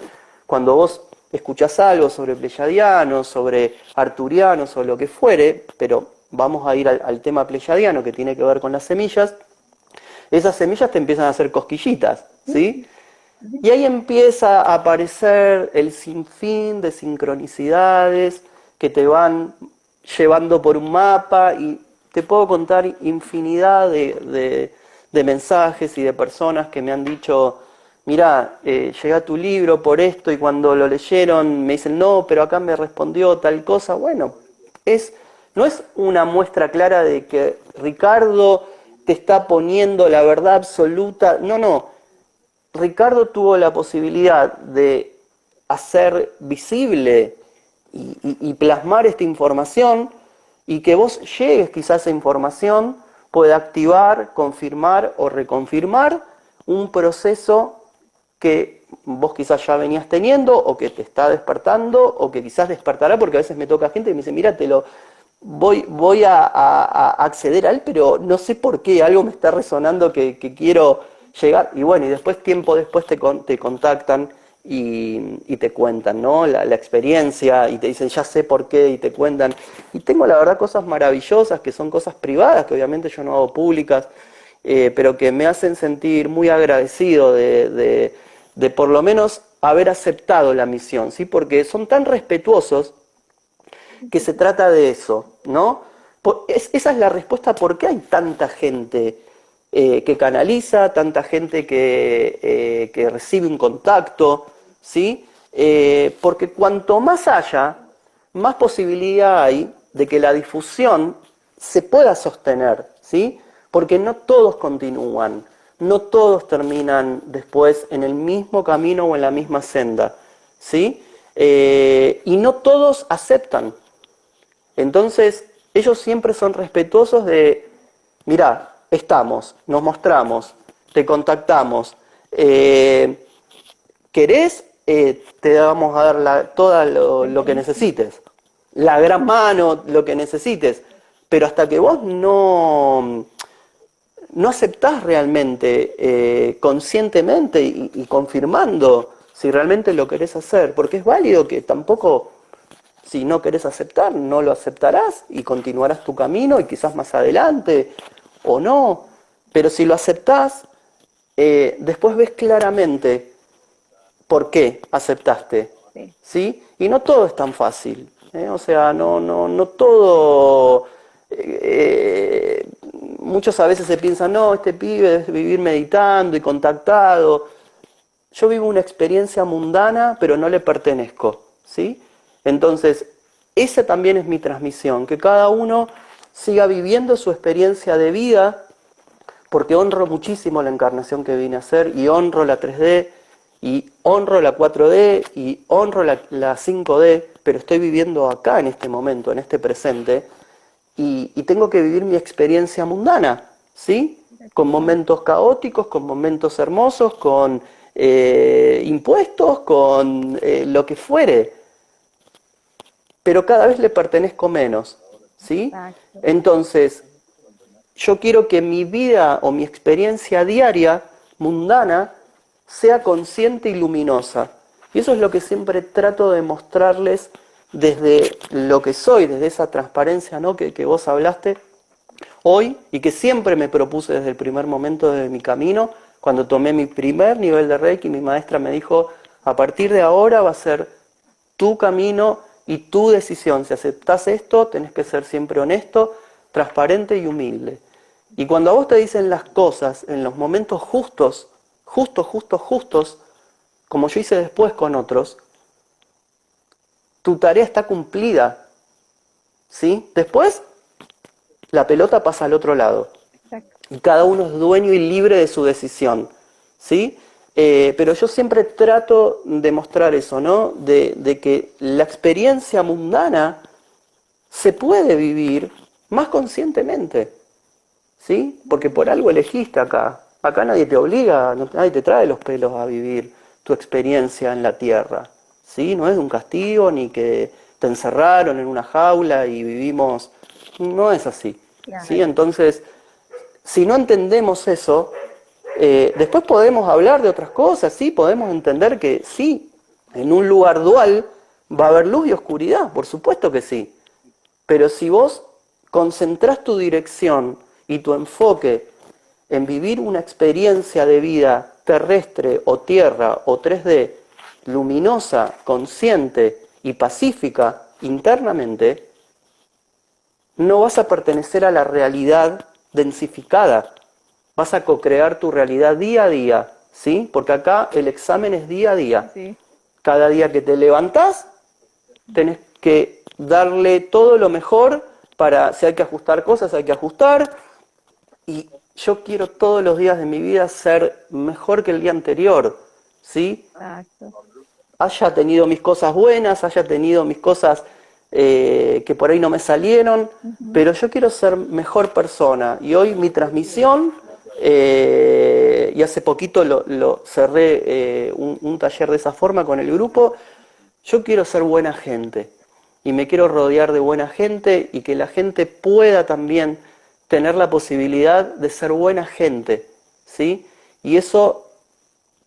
cuando vos escuchás algo sobre pleyadianos, sobre arturianos o lo que fuere, pero vamos a ir al tema pleyadiano que tiene que ver con las semillas, esas semillas te empiezan a hacer cosquillitas, ¿sí? Y ahí empieza a aparecer el sinfín de sincronicidades que te van llevando por un mapa, y te puedo contar infinidad de mensajes y de personas que me han dicho, mirá, llegué a tu libro por esto, y cuando lo leyeron me dicen, no, pero acá me respondió tal cosa. Bueno, no es una muestra clara de que Ricardo te está poniendo la verdad absoluta. No. Ricardo tuvo la posibilidad de hacer visible y plasmar esta información, y que vos llegues quizás a esa información puede activar, confirmar o reconfirmar un proceso que vos quizás ya venías teniendo, o que te está despertando, o que quizás despertará, porque a veces me toca gente y me dice, mira, voy a acceder a él, pero no sé por qué, algo me está resonando que quiero llegar. Y bueno, y después, tiempo después te contactan y te cuentan, ¿no?, la experiencia, y te dicen, ya sé por qué, y te cuentan. Y tengo, la verdad, cosas maravillosas, que son cosas privadas, que obviamente yo no hago públicas, pero que me hacen sentir muy agradecido de por lo menos haber aceptado la misión, ¿sí? Porque son tan respetuosos que se trata de eso, ¿no? Esa es la respuesta por qué hay tanta gente que canaliza, tanta gente que recibe un contacto, ¿sí? Porque cuanto más haya, más posibilidad hay de que la difusión se pueda sostener, ¿sí? Porque no todos continúan, no todos terminan después en el mismo camino o en la misma senda, ¿sí? Y no todos aceptan. Entonces, ellos siempre son respetuosos de, mirá, nos mostramos, te contactamos, ¿querés? Te vamos a dar todo lo que necesites, la gran mano, lo que necesites, pero hasta que vos no aceptás realmente, conscientemente y confirmando si realmente lo querés hacer, porque es válido que tampoco, si no querés aceptar, no lo aceptarás y continuarás tu camino, y quizás más adelante o no, pero si lo aceptás, después ves claramente por qué aceptaste, ¿sí? Y no todo es tan fácil, o sea, no todo. Muchos a veces se piensan, no, este pibe debe vivir meditando y contactado. Yo vivo una experiencia mundana, pero no le pertenezco, ¿sí? Entonces, esa también es mi transmisión, que cada uno siga viviendo su experiencia de vida, porque honro muchísimo la encarnación que vine a hacer, y honro la 3D, y honro la 4D, y honro la 5D, pero estoy viviendo acá en este momento, en este presente, y tengo que vivir mi experiencia mundana, ¿sí? Con momentos caóticos, con momentos hermosos, con impuestos, con lo que fuere, pero cada vez le pertenezco menos, ¿sí? Exacto. Entonces, yo quiero que mi vida o mi experiencia diaria, mundana, sea consciente y luminosa. Y eso es lo que siempre trato de mostrarles desde lo que soy, desde esa transparencia, ¿no?, que vos hablaste hoy y que siempre me propuse desde el primer momento de mi camino. Cuando tomé mi primer nivel de Reiki, mi maestra me dijo, a partir de ahora va a ser tu camino y tu decisión. Si aceptás esto, tenés que ser siempre honesto, transparente y humilde. Y cuando a vos te dicen las cosas en los momentos justos, justos, como yo hice después con otros, tu tarea está cumplida, ¿sí? Después, la pelota pasa al otro lado. Exacto. Y cada uno es dueño y libre de su decisión, ¿sí? Pero yo siempre trato de mostrar eso, ¿no? De que la experiencia mundana se puede vivir más conscientemente, ¿sí? Porque por algo elegiste acá. Acá nadie te obliga, nadie te trae los pelos a vivir tu experiencia en la tierra, ¿sí? No es un castigo ni que te encerraron en una jaula y vivimos. No es así, ¿sí? Claro. Entonces, si no entendemos eso, después podemos hablar de otras cosas, ¿sí? Podemos entender que sí, en un lugar dual va a haber luz y oscuridad, por supuesto que sí. Pero si vos concentrás tu dirección y tu enfoque en vivir una experiencia de vida terrestre o tierra o 3D, luminosa, consciente y pacífica internamente, no vas a pertenecer a la realidad densificada. Vas a co-crear tu realidad día a día, ¿sí? Porque acá el examen es día a día. Sí. Cada día que te levantás, tenés que darle todo lo mejor para, si hay que ajustar cosas, hay que ajustar. Y yo quiero todos los días de mi vida ser mejor que el día anterior, ¿sí? Exacto. Haya tenido mis cosas buenas, haya tenido mis cosas que por ahí no me salieron, pero yo quiero ser mejor persona. Y hoy mi transmisión, y hace poquito lo cerré un taller de esa forma con el grupo, yo quiero ser buena gente y me quiero rodear de buena gente y que la gente pueda también tener la posibilidad de ser buena gente, ¿sí? Y eso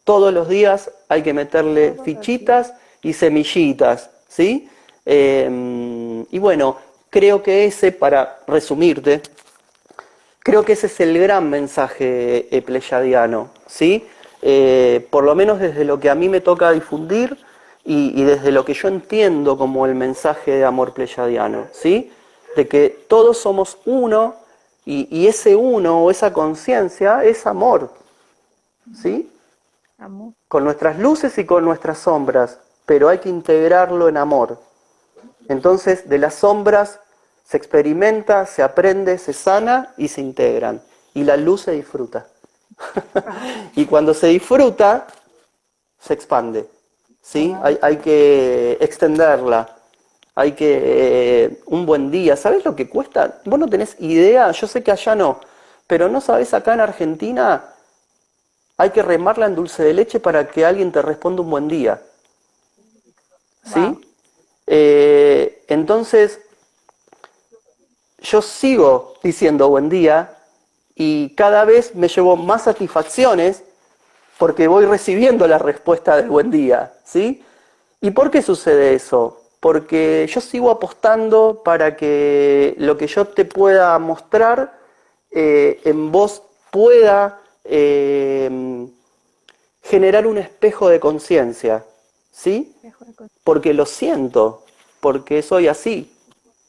todos los días hay que meterle fichitas y semillitas, ¿sí? Y bueno, creo que ese, para resumirte, creo que ese es el gran mensaje pleyadiano, ¿sí? Por lo menos desde lo que a mí me toca difundir y desde lo que yo entiendo como el mensaje de amor pleyadiano, ¿sí? De que todos somos uno y ese uno o esa conciencia es amor, ¿sí? Amor. Con nuestras luces y con nuestras sombras, pero hay que integrarlo en amor. Entonces, de las sombras se experimenta, se aprende, se sana y se integran. Y la luz se disfruta. Y cuando se disfruta, se expande, ¿sí? Hay que extenderla. Hay que... un buen día. ¿Sabes lo que cuesta? Vos no tenés idea, yo sé que allá no, pero no sabés, acá en Argentina hay que remarla en dulce de leche para que alguien te responda un buen día, ¿sí? Wow. Entonces, yo sigo diciendo buen día y cada vez me llevo más satisfacciones porque voy recibiendo la respuesta del buen día, ¿sí? ¿Y por qué sucede eso? Porque yo sigo apostando para que lo que yo te pueda mostrar en vos pueda generar un espejo de conciencia, ¿sí? Porque lo siento, porque soy así,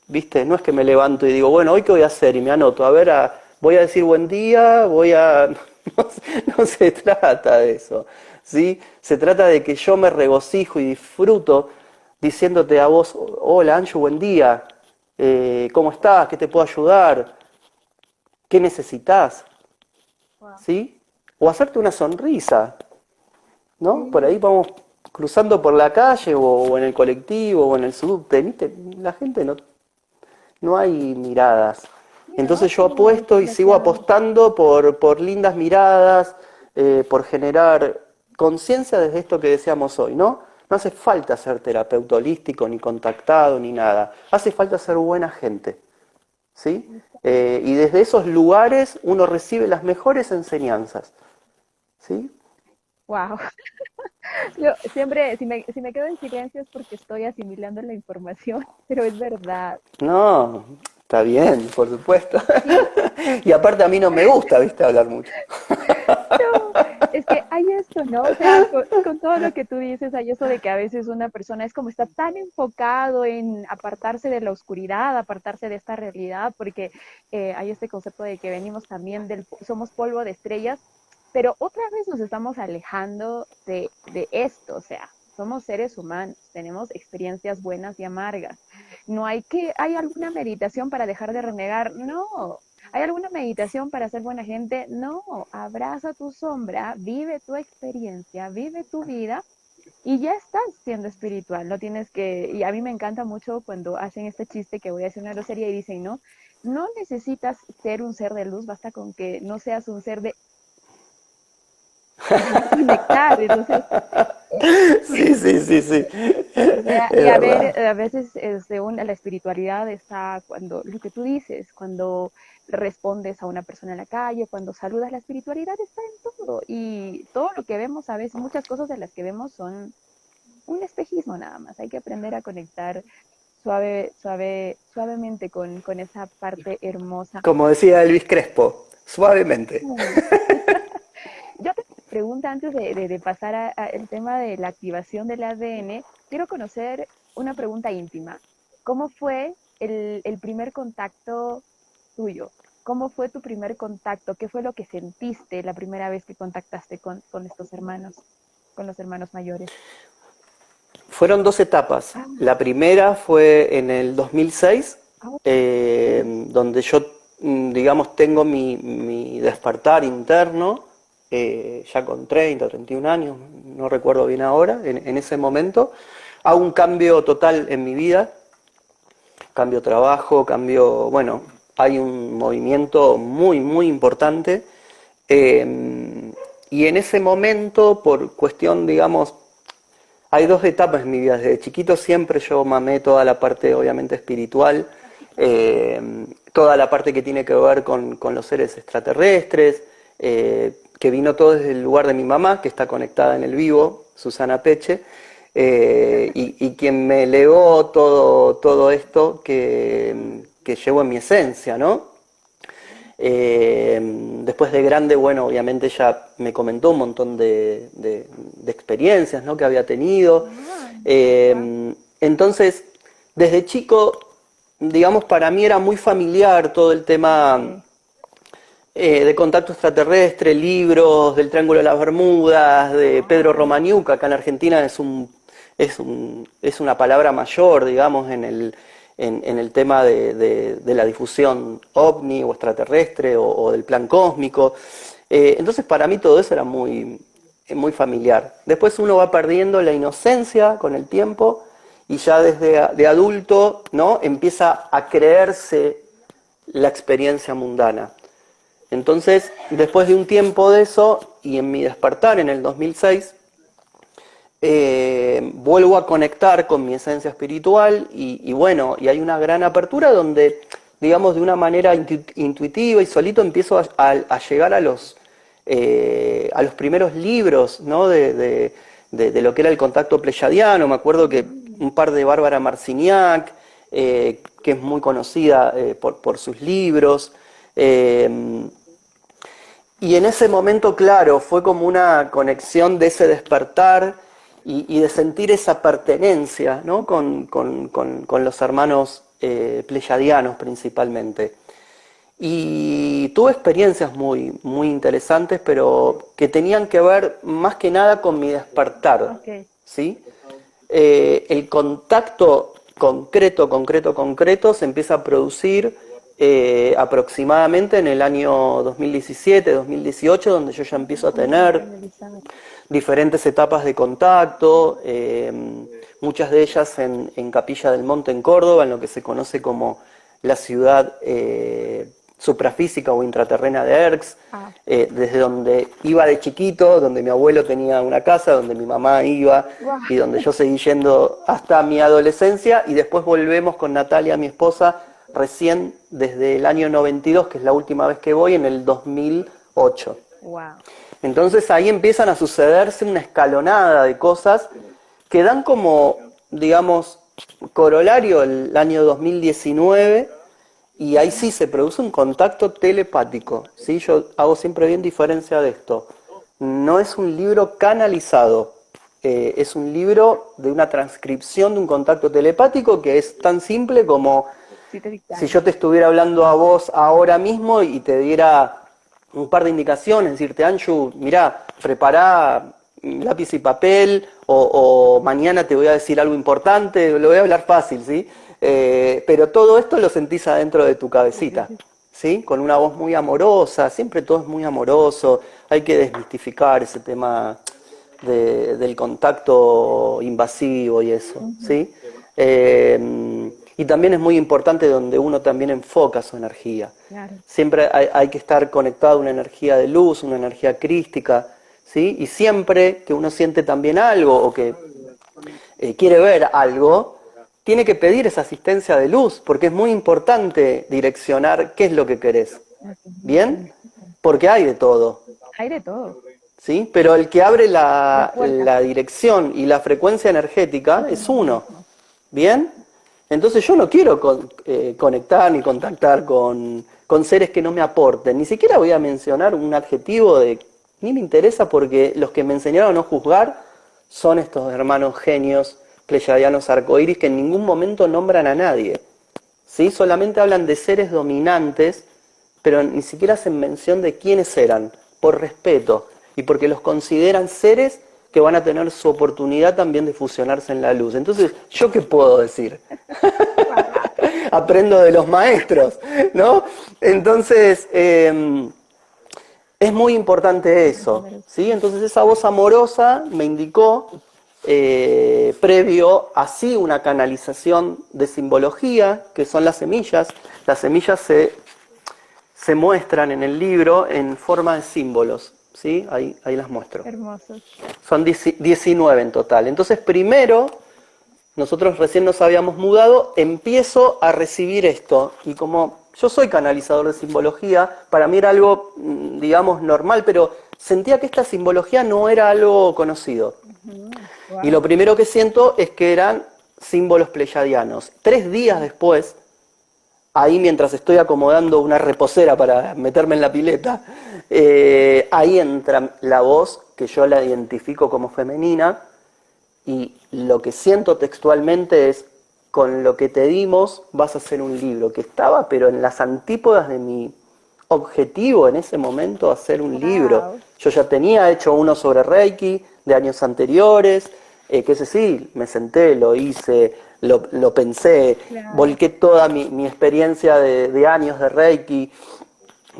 ¿viste? No es que me levanto y digo, bueno, ¿hoy qué voy a hacer? Y me anoto, a ver, voy a decir buen día, voy a... No se trata de eso, ¿sí? Se trata de que yo me regocijo y disfruto diciéndote a vos, hola Anju, buen día, ¿cómo estás? ¿Qué te puedo ayudar? ¿Qué necesitas? Wow. ¿Sí? O hacerte una sonrisa, ¿no? Por Sí. ahí vamos cruzando por la calle o en el colectivo o en el subte, ¿viste? La gente no hay miradas. Sí, ¿no? Entonces yo Como apuesto y sigo desgraciadamente. apostando por lindas miradas, por generar conciencia desde esto que decíamos hoy, ¿no? No hace falta ser terapeuta holístico, ni contactado, ni nada. Hace falta ser buena gente, ¿sí? Y desde esos lugares uno recibe las mejores enseñanzas, ¿sí? Wow. Yo siempre, si me quedo en silencio es porque estoy asimilando la información, pero es verdad. No, está bien, por supuesto. Sí, Y aparte a mí no me gusta, ¿viste? Hablar mucho. no, es que hay esto, ¿no? O sea, con todo lo que tú dices, hay eso de que a veces una persona es como está tan enfocado en apartarse de la oscuridad, apartarse de esta realidad, porque hay este concepto de que venimos también somos polvo de estrellas, pero otra vez nos estamos alejando de esto, o sea, somos seres humanos, tenemos experiencias buenas y amargas. No hay alguna meditación para dejar de renegar, no. ¿Hay alguna meditación para ser buena gente? No, abraza tu sombra, vive tu experiencia, vive tu vida y ya estás siendo espiritual. No tienes que, y a mí me encanta mucho cuando hacen este chiste que voy a hacer una grosería y dicen, no, no necesitas ser un ser de luz, basta con que no seas un ser de conectar. Entonces, Sí, sí, sí, sí. o sea, Es y a ver, verdad. a veces la espiritualidad está cuando, lo que tú dices, cuando respondes a una persona en la calle, cuando saludas, la espiritualidad está en todo. Y todo lo que vemos, a veces, muchas cosas de las que vemos son un espejismo nada más. Hay que aprender a conectar suavemente con esa parte hermosa. Como decía Elvis Crespo, suavemente. Mm. Yo te pregunto antes de pasar a el tema de la activación del ADN, quiero conocer una pregunta íntima. ¿Cómo fue el primer contacto tuyo? ¿Cómo fue tu primer contacto? ¿Qué fue lo que sentiste la primera vez que contactaste con estos hermanos, con los hermanos mayores? Fueron dos etapas. Ah, La primera fue en el 2006, ah, donde yo, digamos, tengo mi despertar interno, ya con 30 o 31 años, no recuerdo bien ahora, en ese momento. Hago un cambio total en mi vida, cambio trabajo, cambio, bueno, hay un movimiento muy, muy importante. Y en ese momento, por cuestión, digamos, hay dos etapas en mi vida. Desde chiquito siempre yo mamé toda la parte, obviamente, espiritual, toda la parte que tiene que ver con los seres extraterrestres, que vino todo desde el lugar de mi mamá, que está conectada en el vivo, Susana Peche, y quien me legó todo esto que llevo en mi esencia, ¿no? Después de grande, bueno, obviamente ella me comentó un montón de experiencias, ¿no?, que había tenido. ah, wow. Entonces, desde chico, digamos, para mí era muy familiar todo el tema Sí. de contacto extraterrestre, libros del Triángulo de las Bermudas, de Pedro Romaniuk, que acá en Argentina es una palabra mayor, digamos, en el tema de la difusión ovni o extraterrestre o del plan cósmico. Entonces para mí todo eso era muy familiar. Después uno va perdiendo la inocencia con el tiempo y ya desde de adulto, ¿no?, empieza a creerse la experiencia mundana. Entonces, después de un tiempo de eso, y en mi despertar en el 2006, vuelvo a conectar con mi esencia espiritual y bueno, y hay una gran apertura donde, digamos, de una manera intuitiva y solito empiezo a llegar a los primeros libros, ¿no?, de lo que era el contacto pleyadiano. Me acuerdo que un par de Bárbara Marciniak, que es muy conocida por sus libros. Y en ese momento, claro, fue como una conexión de ese despertar y de sentir esa pertenencia, ¿no?, con los hermanos pleyadianos principalmente. Y tuve experiencias muy interesantes, pero que tenían que ver más que nada con mi despertar, Ok. ¿sí? el contacto concreto se empieza a producir aproximadamente en el año 2017, 2018, donde yo ya empiezo a tener diferentes etapas de contacto, muchas de ellas en Capilla del Monte, en Córdoba, en lo que se conoce como la ciudad suprafísica o intraterrena de Erx, desde donde iba de chiquito, donde mi abuelo tenía una casa, donde mi mamá iba y donde yo seguí yendo hasta mi adolescencia, y después volvemos con Natalia, mi esposa, recién desde el año 92, que es la última vez que voy, en el 2008. Wow. Entonces ahí empiezan a sucederse una escalonada de cosas que dan como, digamos, corolario el año 2019, y ahí sí se produce un contacto telepático, ¿sí? Yo hago siempre bien diferencia de esto. No es un libro canalizado, es un libro de una transcripción de un contacto telepático que es tan simple como si yo te estuviera hablando a vos ahora mismo y te diera un par de indicaciones, decirte, Anju, mirá, prepará lápiz y papel, o mañana te voy a decir algo importante, lo voy a hablar fácil, ¿sí? Pero todo esto lo sentís adentro de tu cabecita, ¿sí? Con una voz muy amorosa, siempre todo es muy amoroso, hay que desmistificar ese tema del contacto invasivo y eso, ¿sí? Y también es muy importante donde uno también enfoca su energía. Claro. Siempre hay que estar conectado a una energía de luz, una energía crística, ¿sí? Y siempre que uno siente también algo o que quiere ver algo, tiene que pedir esa asistencia de luz, porque es muy importante direccionar qué es lo que querés. ¿Bien? Porque hay de todo. Hay de todo. ¿Sí? Pero el que abre la dirección y la frecuencia energética es uno. ¿Bien? Entonces yo no quiero conectar ni contactar con seres que no me aporten. Ni siquiera voy a mencionar un adjetivo ni me interesa, porque los que me enseñaron a no juzgar son estos hermanos genios pleyadianos arcoíris que en ningún momento nombran a nadie. ¿Sí? Solamente hablan de seres dominantes, pero ni siquiera hacen mención de quiénes eran, por respeto y porque los consideran seres que van a tener su oportunidad también de fusionarse en la luz. Entonces, ¿yo qué puedo decir? Aprendo de los maestros, ¿no? Entonces, es muy importante eso, ¿sí? Entonces, esa voz amorosa me indicó, previo a sí una canalización de simbología, que son las semillas. Las semillas se muestran en el libro en forma de símbolos. ¿Sí? Ahí las muestro. Hermosos. Son 19 en total. Entonces, primero, nosotros recién nos habíamos mudado, empiezo a recibir esto. Y como yo soy canalizador de simbología, para mí era algo, digamos, normal, pero sentía que esta simbología no era algo conocido. Wow. Y lo primero que siento es que eran símbolos pleyadianos. 3 días después, ahí mientras estoy acomodando una reposera para meterme en la pileta, ahí entra la voz, que yo la identifico como femenina, y lo que siento textualmente es: con lo que te dimos vas a hacer un libro, que estaba pero en las antípodas de mi objetivo en ese momento, hacer un libro. Yo ya tenía hecho uno sobre Reiki de años anteriores, que ese sí, me senté, lo hice, lo pensé, volqué toda mi experiencia de años de Reiki.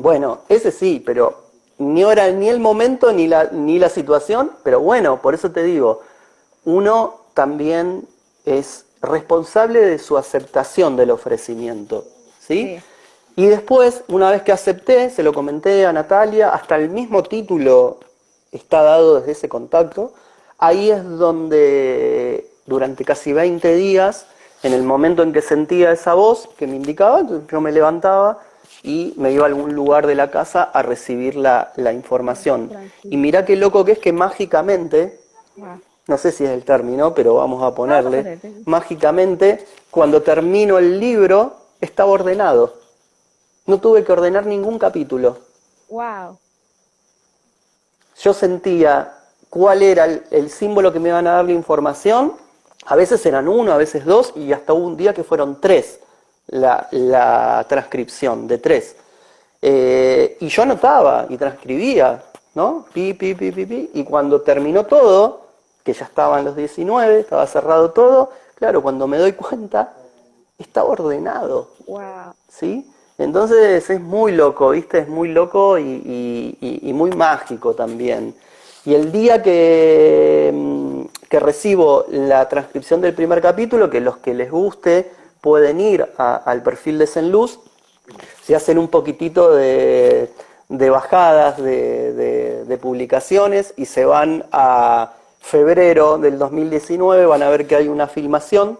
Bueno, ese sí, pero ni era ni el momento ni la situación, pero bueno, por eso te digo, uno también es responsable de su aceptación del ofrecimiento, ¿sí? Y después, una vez que acepté, se lo comenté a Natalia, hasta el mismo título está dado desde ese contacto. Ahí es donde durante casi 20 días, en el momento en que sentía esa voz que me indicaba, yo me levantaba y me iba a algún lugar de la casa a recibir la información. Y mirá qué loco que es que mágicamente, no sé si es el término, pero vamos a ponerle, mágicamente, cuando termino el libro, estaba ordenado. No tuve que ordenar ningún capítulo. Wow. Yo sentía cuál era el símbolo que me iban a dar la información. A veces eran 1, a veces 2, y hasta hubo un día que fueron 3 la transcripción, de 3. Y yo anotaba y transcribía, ¿no? Pi, pi, pi, pi, pi. Y cuando terminó todo, que ya estaban los 19, estaba cerrado todo. Claro, cuando me doy cuenta, estaba ordenado. Wow. ¿Sí? Entonces es muy loco, ¿viste? Es muy loco y muy mágico también. Y el día que recibo la transcripción del primer capítulo, que los que les guste pueden ir al perfil de Zenluz, se hacen un poquitito de bajadas de publicaciones y se van a febrero del 2019, van a ver que hay una filmación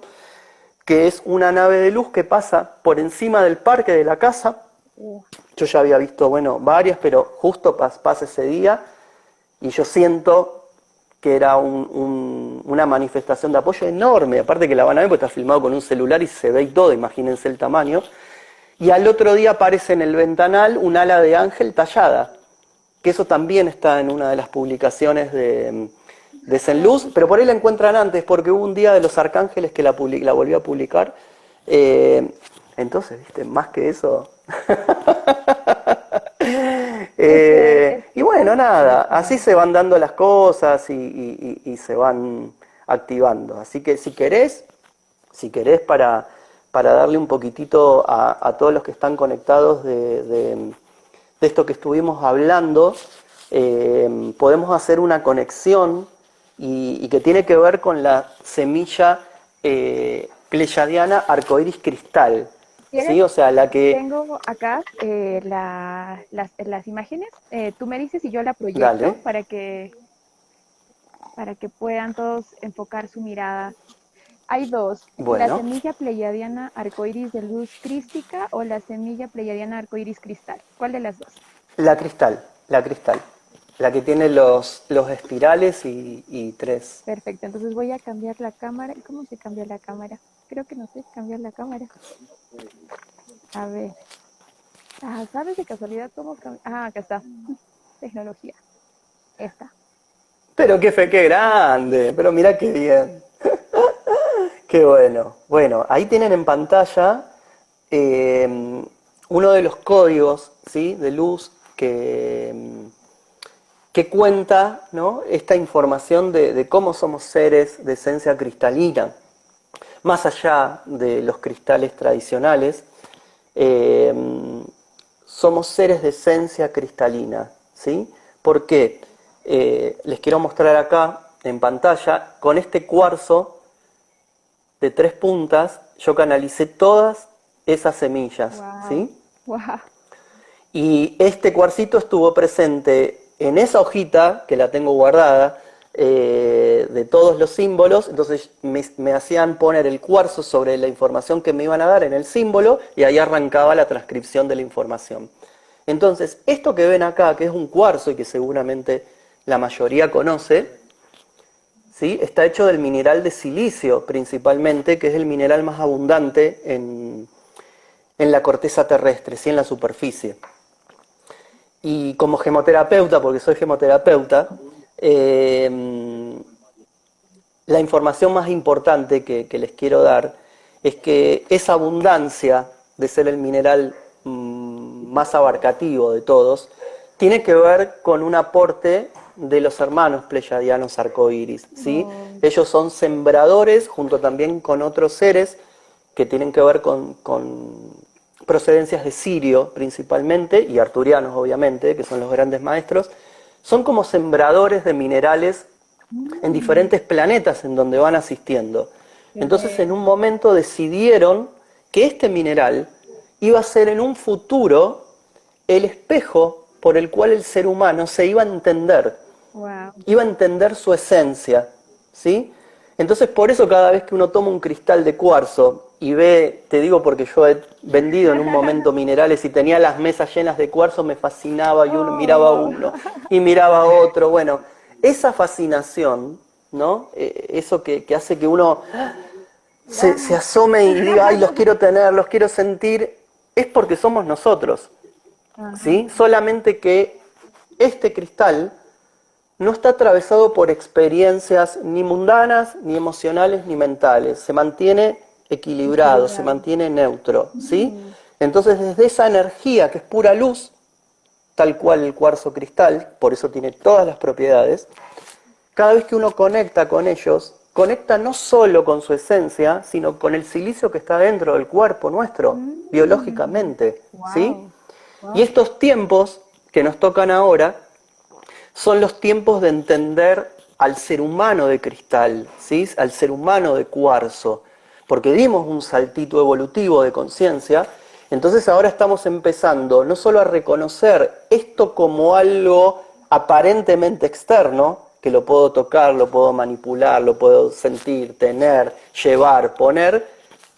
que es una nave de luz que pasa por encima del parque de la casa. Yo ya había visto, bueno, varias, pero justo pasa ese día y yo siento que era una manifestación de apoyo enorme, aparte que la van a ver porque está filmado con un celular y se ve y todo, imagínense el tamaño. Y al otro día aparece en el ventanal un ala de ángel tallada, que eso también está en una de las publicaciones de Zenluz, pero por ahí la encuentran antes, porque hubo un día de los arcángeles que la volvió a publicar. Entonces, viste, más que eso. Y bueno, nada, así se van dando las cosas y se van activando. Así que si querés para darle un poquitito a todos los que están conectados de esto que estuvimos hablando, podemos hacer una conexión y que tiene que ver con la semilla pleyadiana arcoíris cristal. ¿Sí? O sea, la que... Tengo acá las imágenes. Tú me dices y yo la proyecto. Dale. para que puedan todos enfocar su mirada. Hay dos, Bueno. La semilla pleyadiana arcoíris de luz crística o la semilla pleyadiana arcoíris cristal. ¿Cuál de las dos? La cristal. La que tiene los espirales y tres. Perfecto, entonces voy a cambiar la cámara. ¿Cómo se cambia la cámara? Creo que no sé cambiar la cámara. A ver. ¿Sabes de casualidad cómo cambiar? Acá está. Tecnología. Esta. Pero qué grande, pero mirá qué bien. Qué bueno. Bueno, ahí tienen en pantalla uno de los códigos, ¿sí?, de luz que cuenta, ¿no?, esta información de cómo somos seres de esencia cristalina. Más allá de los cristales tradicionales, somos seres de esencia cristalina, ¿sí? ¿Por qué? Les quiero mostrar acá en pantalla, con este cuarzo de 3 puntas, yo canalicé todas esas semillas, Wow. ¿sí? Wow. Y este cuarcito estuvo presente en esa hojita, que la tengo guardada, de todos los símbolos. Entonces me hacían poner el cuarzo sobre la información que me iban a dar en el símbolo y ahí arrancaba la transcripción de la información. Entonces, esto que ven acá, que es un cuarzo y que seguramente la mayoría conoce, ¿sí?, está hecho del mineral de silicio principalmente, que es el mineral más abundante en la corteza terrestre, ¿sí?, en la superficie. Y como gemoterapeuta, porque soy gemoterapeuta, la información más importante que les quiero dar es que esa abundancia de ser el mineral más abarcativo de todos, tiene que ver con un aporte de los hermanos pleyadianos arcoíris, ¿sí? Ellos son sembradores junto también con otros seres que tienen que ver con procedencias de Sirio principalmente, y arturianos obviamente, que son los grandes maestros. Son como sembradores de minerales en diferentes planetas en donde van asistiendo. Entonces en un momento decidieron que este mineral iba a ser en un futuro el espejo por el cual el ser humano se iba a entender. Wow. Iba a entender su esencia, ¿sí? Entonces por eso cada vez que uno toma un cristal de cuarzo y ve, te digo porque yo he vendido en un momento minerales y tenía las mesas llenas de cuarzo, me fascinaba y uno miraba uno y miraba otro. Bueno, esa fascinación, ¿no? Eso que hace que uno se asome y diga, ay, los quiero tener, los quiero sentir, es porque somos nosotros, ¿sí? Solamente que este cristal no está atravesado por experiencias ni mundanas, ni emocionales, ni mentales. Se mantiene equilibrado, se mantiene neutro, ¿sí? Entonces, desde esa energía que es pura luz, tal cual el cuarzo cristal, por eso tiene todas las propiedades, cada vez que uno conecta con ellos, conecta no solo con su esencia, sino con el silicio que está dentro del cuerpo nuestro, biológicamente, ¿sí? Y estos tiempos que nos tocan ahora son los tiempos de entender al ser humano de cristal, ¿sí? Al ser humano de cuarzo, porque dimos un saltito evolutivo de conciencia. Entonces ahora estamos empezando no solo a reconocer esto como algo aparentemente externo, que lo puedo tocar, lo puedo manipular, lo puedo sentir, tener, llevar, poner,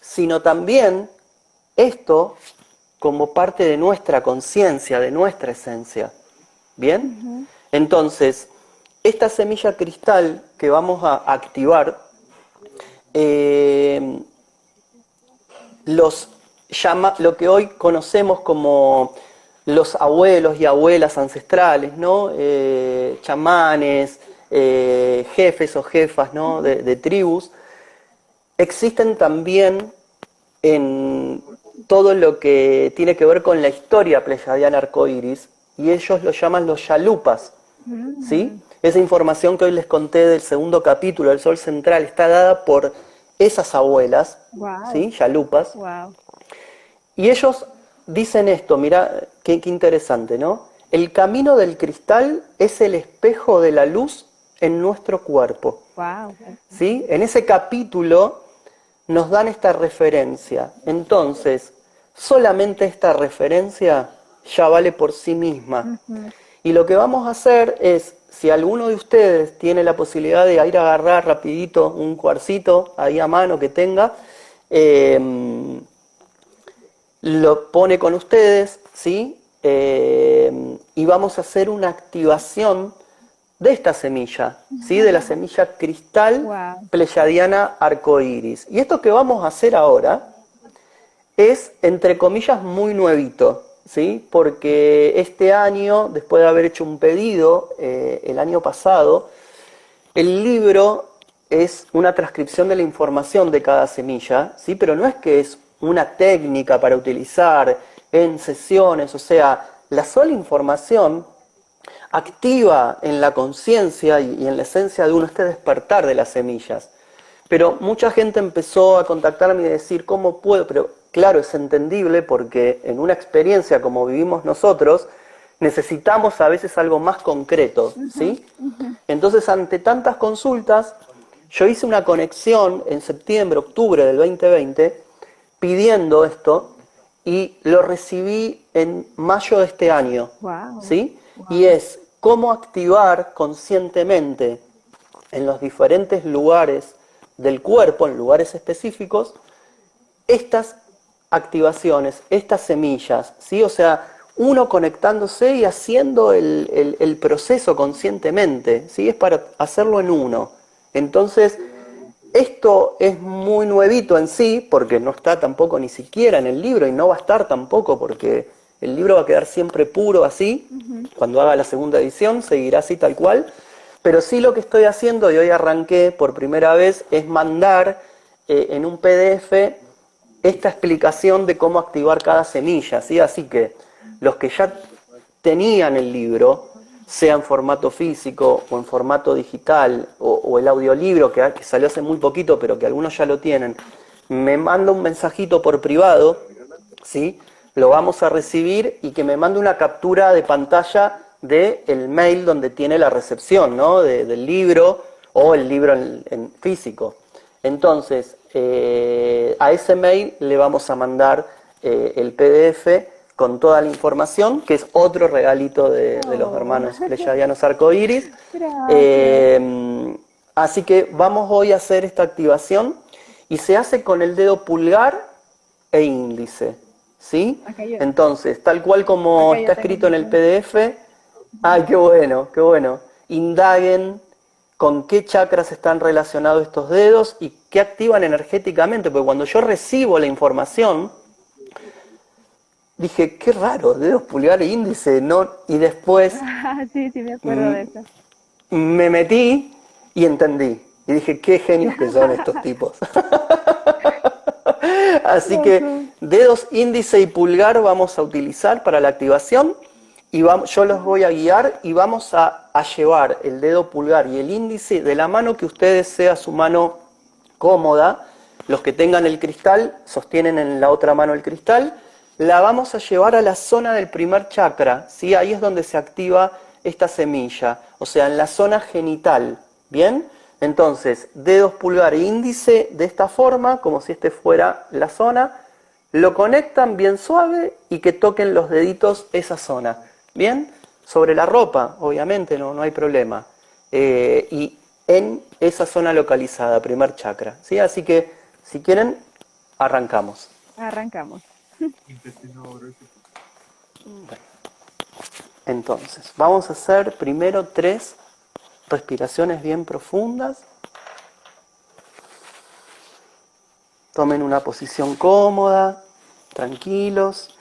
sino también esto como parte de nuestra conciencia, de nuestra esencia. ¿Bien? Entonces, esta semilla cristal que vamos a activar, lo que hoy conocemos como los abuelos y abuelas ancestrales, ¿no? Chamanes, jefes o jefas, ¿no? de tribus, existen también en todo lo que tiene que ver con la historia pleyadiana arcoíris, y ellos lo llaman los yalupas, ¿sí? Esa información que hoy les conté del segundo capítulo del Sol Central está dada por esas abuelas, ¿sí? Yalupas. Y ellos dicen esto, mira, qué interesante, ¿no? El camino del cristal es el espejo de la luz en nuestro cuerpo. ¿Sí? En ese capítulo nos dan esta referencia. Entonces, solamente esta referencia ya vale por sí misma. Y lo que vamos a hacer es, si alguno de ustedes tiene la posibilidad de ir a agarrar rapidito un cuarcito ahí a mano que tenga, lo pone con ustedes, ¿sí? Y vamos a hacer una activación de esta semilla, ¿sí? De la semilla cristal pleyadiana arcoíris. Y esto que vamos a hacer ahora es, entre comillas, muy nuevito, ¿sí? Porque este año, después de haber hecho un pedido el año pasado, el libro es una transcripción de la información de cada semilla, ¿sí? Pero no es que es una técnica para utilizar en sesiones, o sea, la sola información activa en la conciencia y en la esencia de uno este despertar de las semillas. Pero mucha gente empezó a contactarme y decir, ¿cómo puedo? Pero claro, es entendible porque en una experiencia como vivimos nosotros, necesitamos a veces algo más concreto, ¿sí? Entonces, ante tantas consultas, yo hice una conexión en septiembre, octubre del 2020, pidiendo esto, y lo recibí en mayo de este año, ¿sí? Y es cómo activar conscientemente en los diferentes lugares del cuerpo, en lugares específicos, estas activaciones, estas semillas, ¿sí? O sea, uno conectándose y haciendo el proceso conscientemente, ¿sí? Es para hacerlo en uno. Entonces, esto es muy nuevito en sí, porque no está tampoco ni siquiera en el libro, y no va a estar tampoco porque el libro va a quedar siempre puro así. Cuando haga la segunda edición seguirá así tal cual, pero sí lo que estoy haciendo, y hoy arranqué por primera vez, es mandar en un PDF esta explicación de cómo activar cada semilla, ¿sí? Así que los que ya tenían el libro, sea en formato físico o en formato digital, o el audiolibro que salió hace muy poquito, pero que algunos ya lo tienen, me manda un mensajito por privado, ¿sí? Lo vamos a recibir, y que me mande una captura de pantalla del mail donde tiene la recepción, ¿no? Del libro, o el libro en físico. Entonces, a ese mail le vamos a mandar el PDF con toda la información, que es otro regalito de los hermanos pleyadianos arcoíris. Así que vamos hoy a hacer esta activación, y se hace con el dedo pulgar e índice, ¿sí? Entonces, tal cual como está escrito en el PDF, ¡ay, qué bueno, qué bueno! Indaguen con qué chakras están relacionados estos dedos y qué activan energéticamente, porque cuando yo recibo la información, dije, qué raro, dedos pulgar e índice, ¿no? Y después sí, me acuerdo de eso. Me metí y entendí. Y dije, qué genios que son estos tipos. Así que dedos índice y pulgar vamos a utilizar para la activación, y yo los voy a guiar y vamos a llevar el dedo pulgar y el índice de la mano que ustedes sea su mano cómoda. Los que tengan el cristal sostienen en la otra mano el cristal. La vamos a llevar a la zona del primer chakra, ¿sí? Ahí es donde se activa esta semilla, o sea, en la zona genital, ¿bien? Entonces, dedos pulgar e índice de esta forma, como si este fuera la zona, lo conectan bien suave y que toquen los deditos esa zona, ¿bien? Sobre la ropa, obviamente, no hay problema. Y en esa zona localizada, primer chakra, ¿sí? Así que, si quieren, arrancamos. Arrancamos. Entonces, vamos a hacer primero 3 respiraciones bien profundas. Tomen una posición cómoda, tranquilos.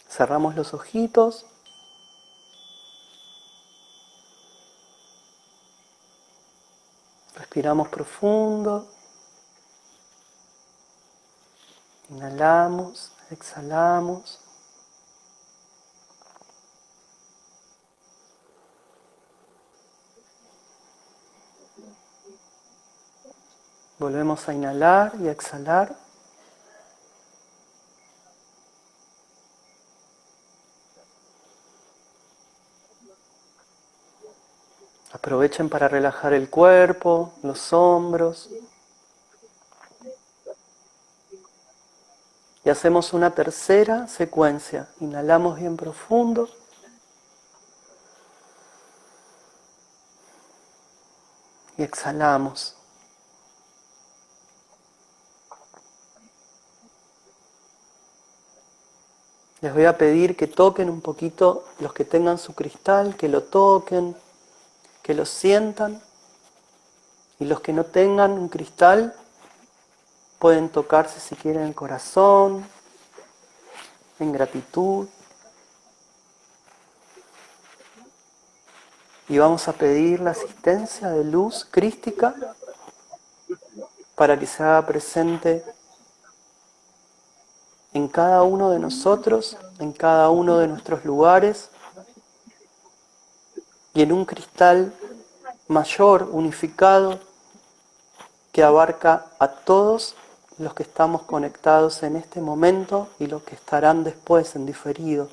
Cerramos los ojitos. Respiramos profundo. Inhalamos, exhalamos. Volvemos a inhalar y a exhalar. Aprovechen para relajar el cuerpo, los hombros. Y hacemos una tercera secuencia. Inhalamos bien profundo. Y exhalamos. Les voy a pedir que toquen un poquito, los que tengan su cristal, que lo toquen, que lo sientan. Y los que no tengan un cristal, pueden tocarse si quieren el corazón, en gratitud. Y vamos a pedir la asistencia de luz crística para que se haga presente en cada uno de nosotros, en cada uno de nuestros lugares, y en un cristal mayor, unificado, que abarca a todos los que estamos conectados en este momento y los que estarán después en diferido.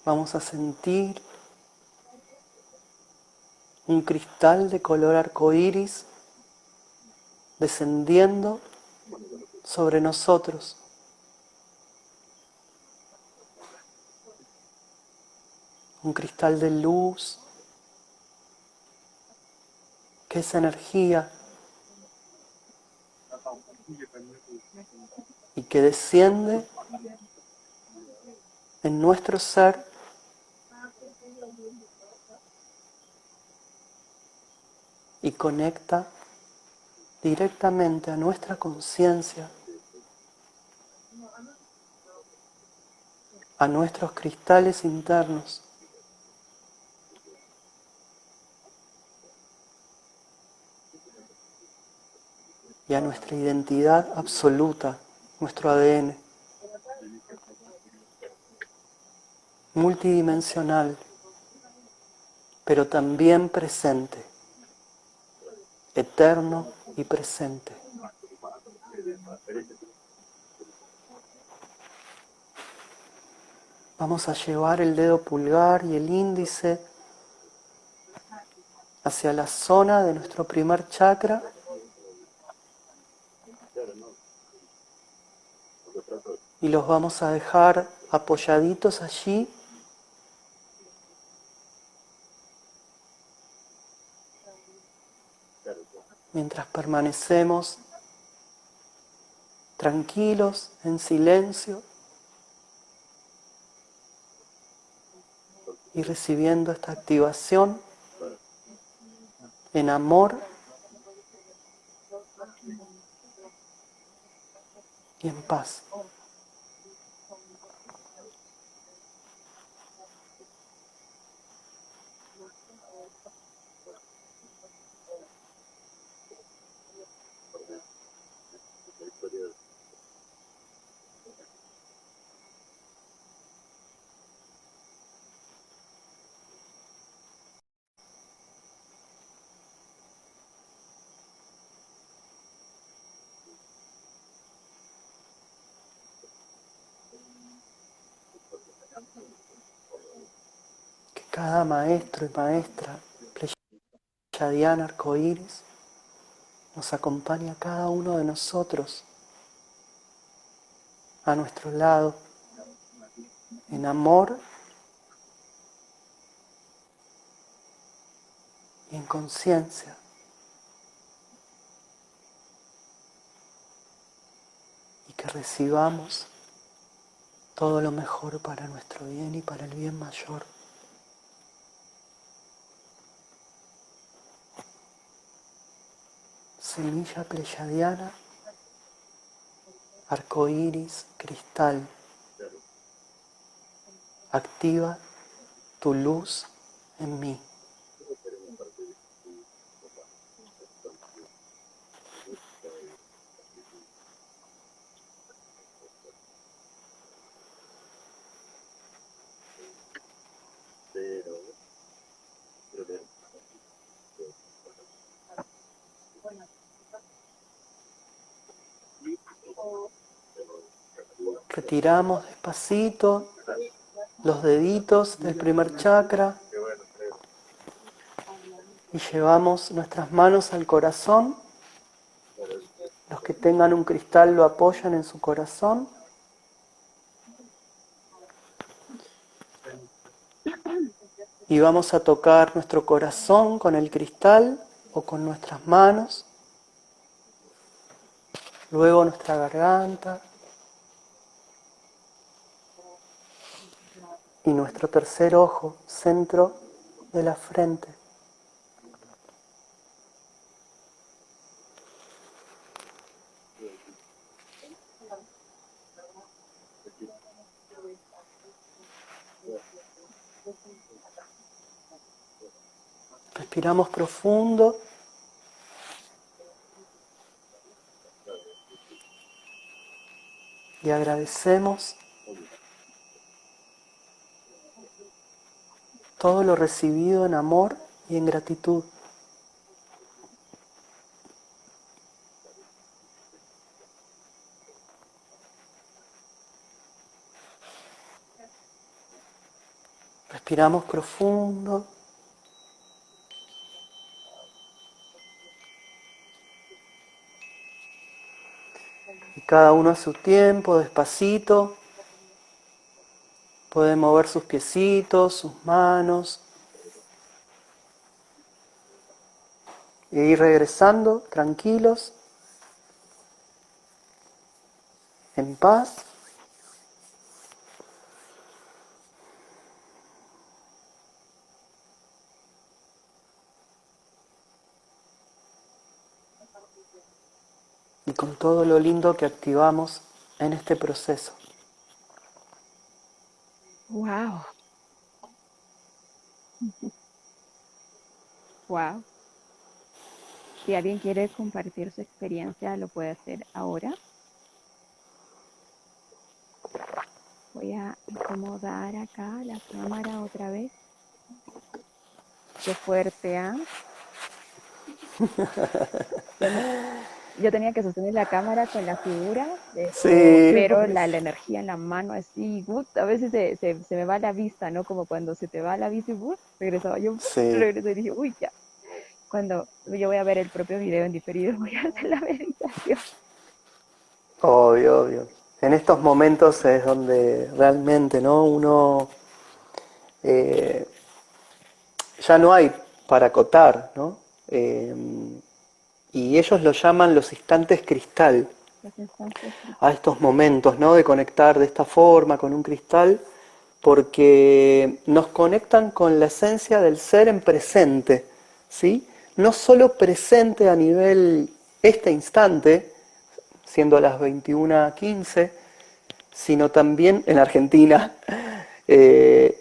Vamos a sentir un cristal de color arcoíris descendiendo sobre nosotros. Un cristal de luz, que es energía y que desciende en nuestro ser y conecta directamente a nuestra conciencia, a nuestros cristales internos. Y a nuestra identidad absoluta, nuestro ADN, multidimensional, pero también presente, eterno y presente. Vamos a llevar el dedo pulgar y el índice hacia la zona de nuestro primer chakra. Y los vamos a dejar apoyaditos allí. Mientras permanecemos tranquilos, en silencio, y recibiendo esta activación en amor y en paz. cada maestro y maestra pleyadiana arcoíris nos acompaña a cada uno de nosotros a nuestro lado, en amor y en conciencia. Y que recibamos todo lo mejor para nuestro bien y para el bien mayor. Semilla pleyadiana, arcoíris, cristal. Activa tu luz en mí. Retiramos despacito los deditos del primer chakra y llevamos nuestras manos al corazón. Los que tengan un cristal lo apoyan en su corazón. Y vamos a tocar nuestro corazón con el cristal o con nuestras manos. Luego nuestra garganta. Y nuestro tercer ojo, centro de la frente. Respiramos profundo. Y agradecemos todo lo recibido en amor y en gratitud. Respiramos profundo. Y cada uno a su tiempo, despacito, puede mover sus piecitos, sus manos. E ir regresando tranquilos, en paz. Y con todo lo lindo que activamos en este proceso. Wow. Wow. Si alguien quiere compartir su experiencia, lo puede hacer ahora. Voy a acomodar acá la cámara otra vez. Qué fuerte, ¿ah? Yo tenía que sostener la cámara con la figura, Sí, pero la energía en la mano así, a veces se me va la vista, ¿no? Como cuando se te va la vista y regresaba yo, sí, regresé y dije, uy, ya. Cuando yo voy a ver el propio video en diferido, voy a hacer la meditación. obvio, obvio. En estos momentos es donde realmente, ¿no? Uno ya no hay para acotar, ¿no? Y ellos lo llaman los instantes cristal, a estos momentos, ¿no? De conectar de esta forma con un cristal, porque nos conectan con la esencia del ser en presente, ¿sí? No solo presente a nivel este instante, siendo las 21:15, sino también en Argentina,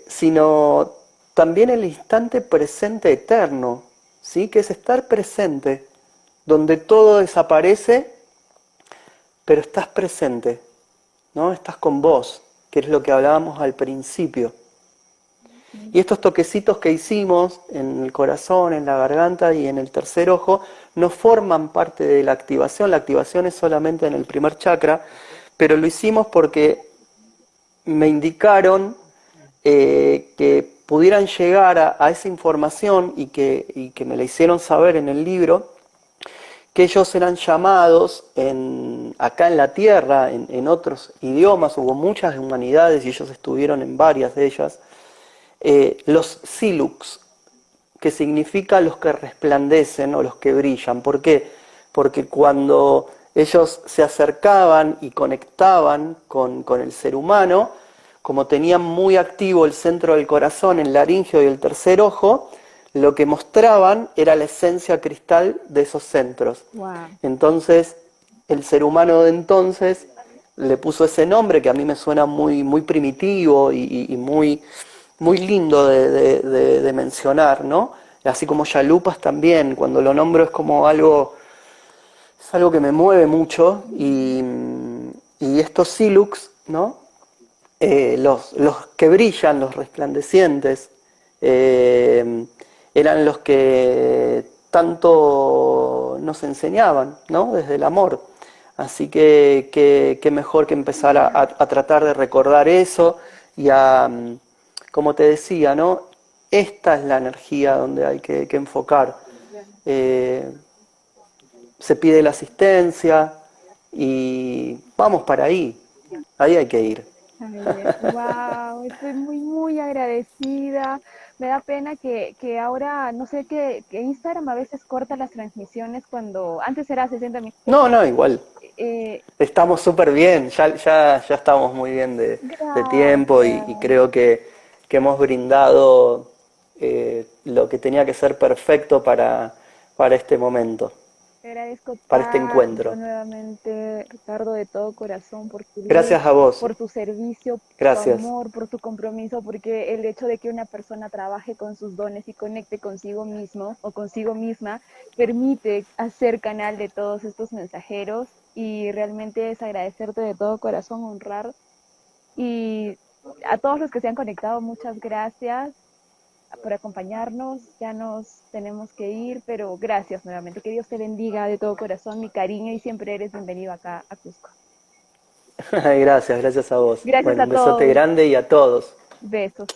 sino también el instante presente eterno, ¿sí? Que es estar presente, donde todo desaparece, pero estás presente, ¿no? Estás con vos, que es lo que hablábamos al principio. Y estos toquecitos que hicimos en el corazón, en la garganta y en el tercer ojo, no forman parte de la activación es solamente en el primer chakra, pero lo hicimos porque me indicaron que pudieran llegar a esa información y que me la hicieron saber en el libro, que ellos eran llamados acá en la Tierra, en otros idiomas, hubo muchas humanidades y ellos estuvieron en varias de ellas, los Silux, que significa los que resplandecen o los que brillan. ¿Por qué? Porque cuando ellos se acercaban y conectaban con el ser humano, como tenían muy activo el centro del corazón, el laríngeo y el tercer ojo, lo que mostraban era la esencia cristal de esos centros. Wow. Entonces, el ser humano de entonces le puso ese nombre que a mí me suena muy, muy primitivo y muy, muy lindo de mencionar, ¿no? Así como Chalupas también, cuando lo nombro es como algo, es algo que me mueve mucho y estos Silux, ¿no? Los que brillan, los resplandecientes, eran los que tanto nos enseñaban, ¿no? Desde el amor. Así que mejor que empezar a tratar de recordar eso y como te decía, ¿no? Esta es la energía donde hay que enfocar. Se pide la asistencia y vamos para ahí. Ahí hay que ir. Wow, estoy muy, muy agradecida. Me da pena que ahora, no sé, que Instagram a veces corta las transmisiones cuando antes era 60 minutos. No, igual. Eh, Estamos súper bien, ya estamos muy bien de tiempo y gracias. creo que hemos brindado lo que tenía que ser perfecto para este momento, Te agradezco para este tanto encuentro. nuevamente, Ricardo, de todo corazón, por tu luz, Gracias a vos, por tu servicio, por tu gracias. amor, por tu compromiso, porque el hecho de que una persona trabaje con sus dones y conecte consigo mismo o consigo misma permite hacer canal de todos estos mensajeros y realmente es agradecerte de todo corazón, honrar y a todos los que se han conectado, muchas gracias por acompañarnos. Ya nos tenemos que ir, pero gracias nuevamente. Que Dios te bendiga de todo corazón, mi cariño, y siempre eres bienvenido acá a Cusco. Gracias a vos. Gracias Bueno, a un besote todos. grande y a todos. Besos.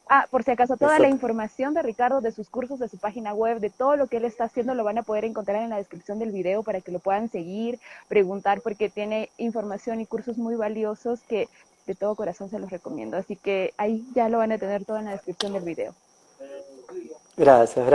Ah, por si acaso, toda la Besote. información de Ricardo, de sus cursos, de su página web, de todo lo que él está haciendo, lo van a poder encontrar en la descripción del video para que lo puedan seguir, preguntar, porque tiene información y cursos muy valiosos que de todo corazón se los recomiendo. Así que ahí ya lo van a tener todo en la descripción del video. Gracias.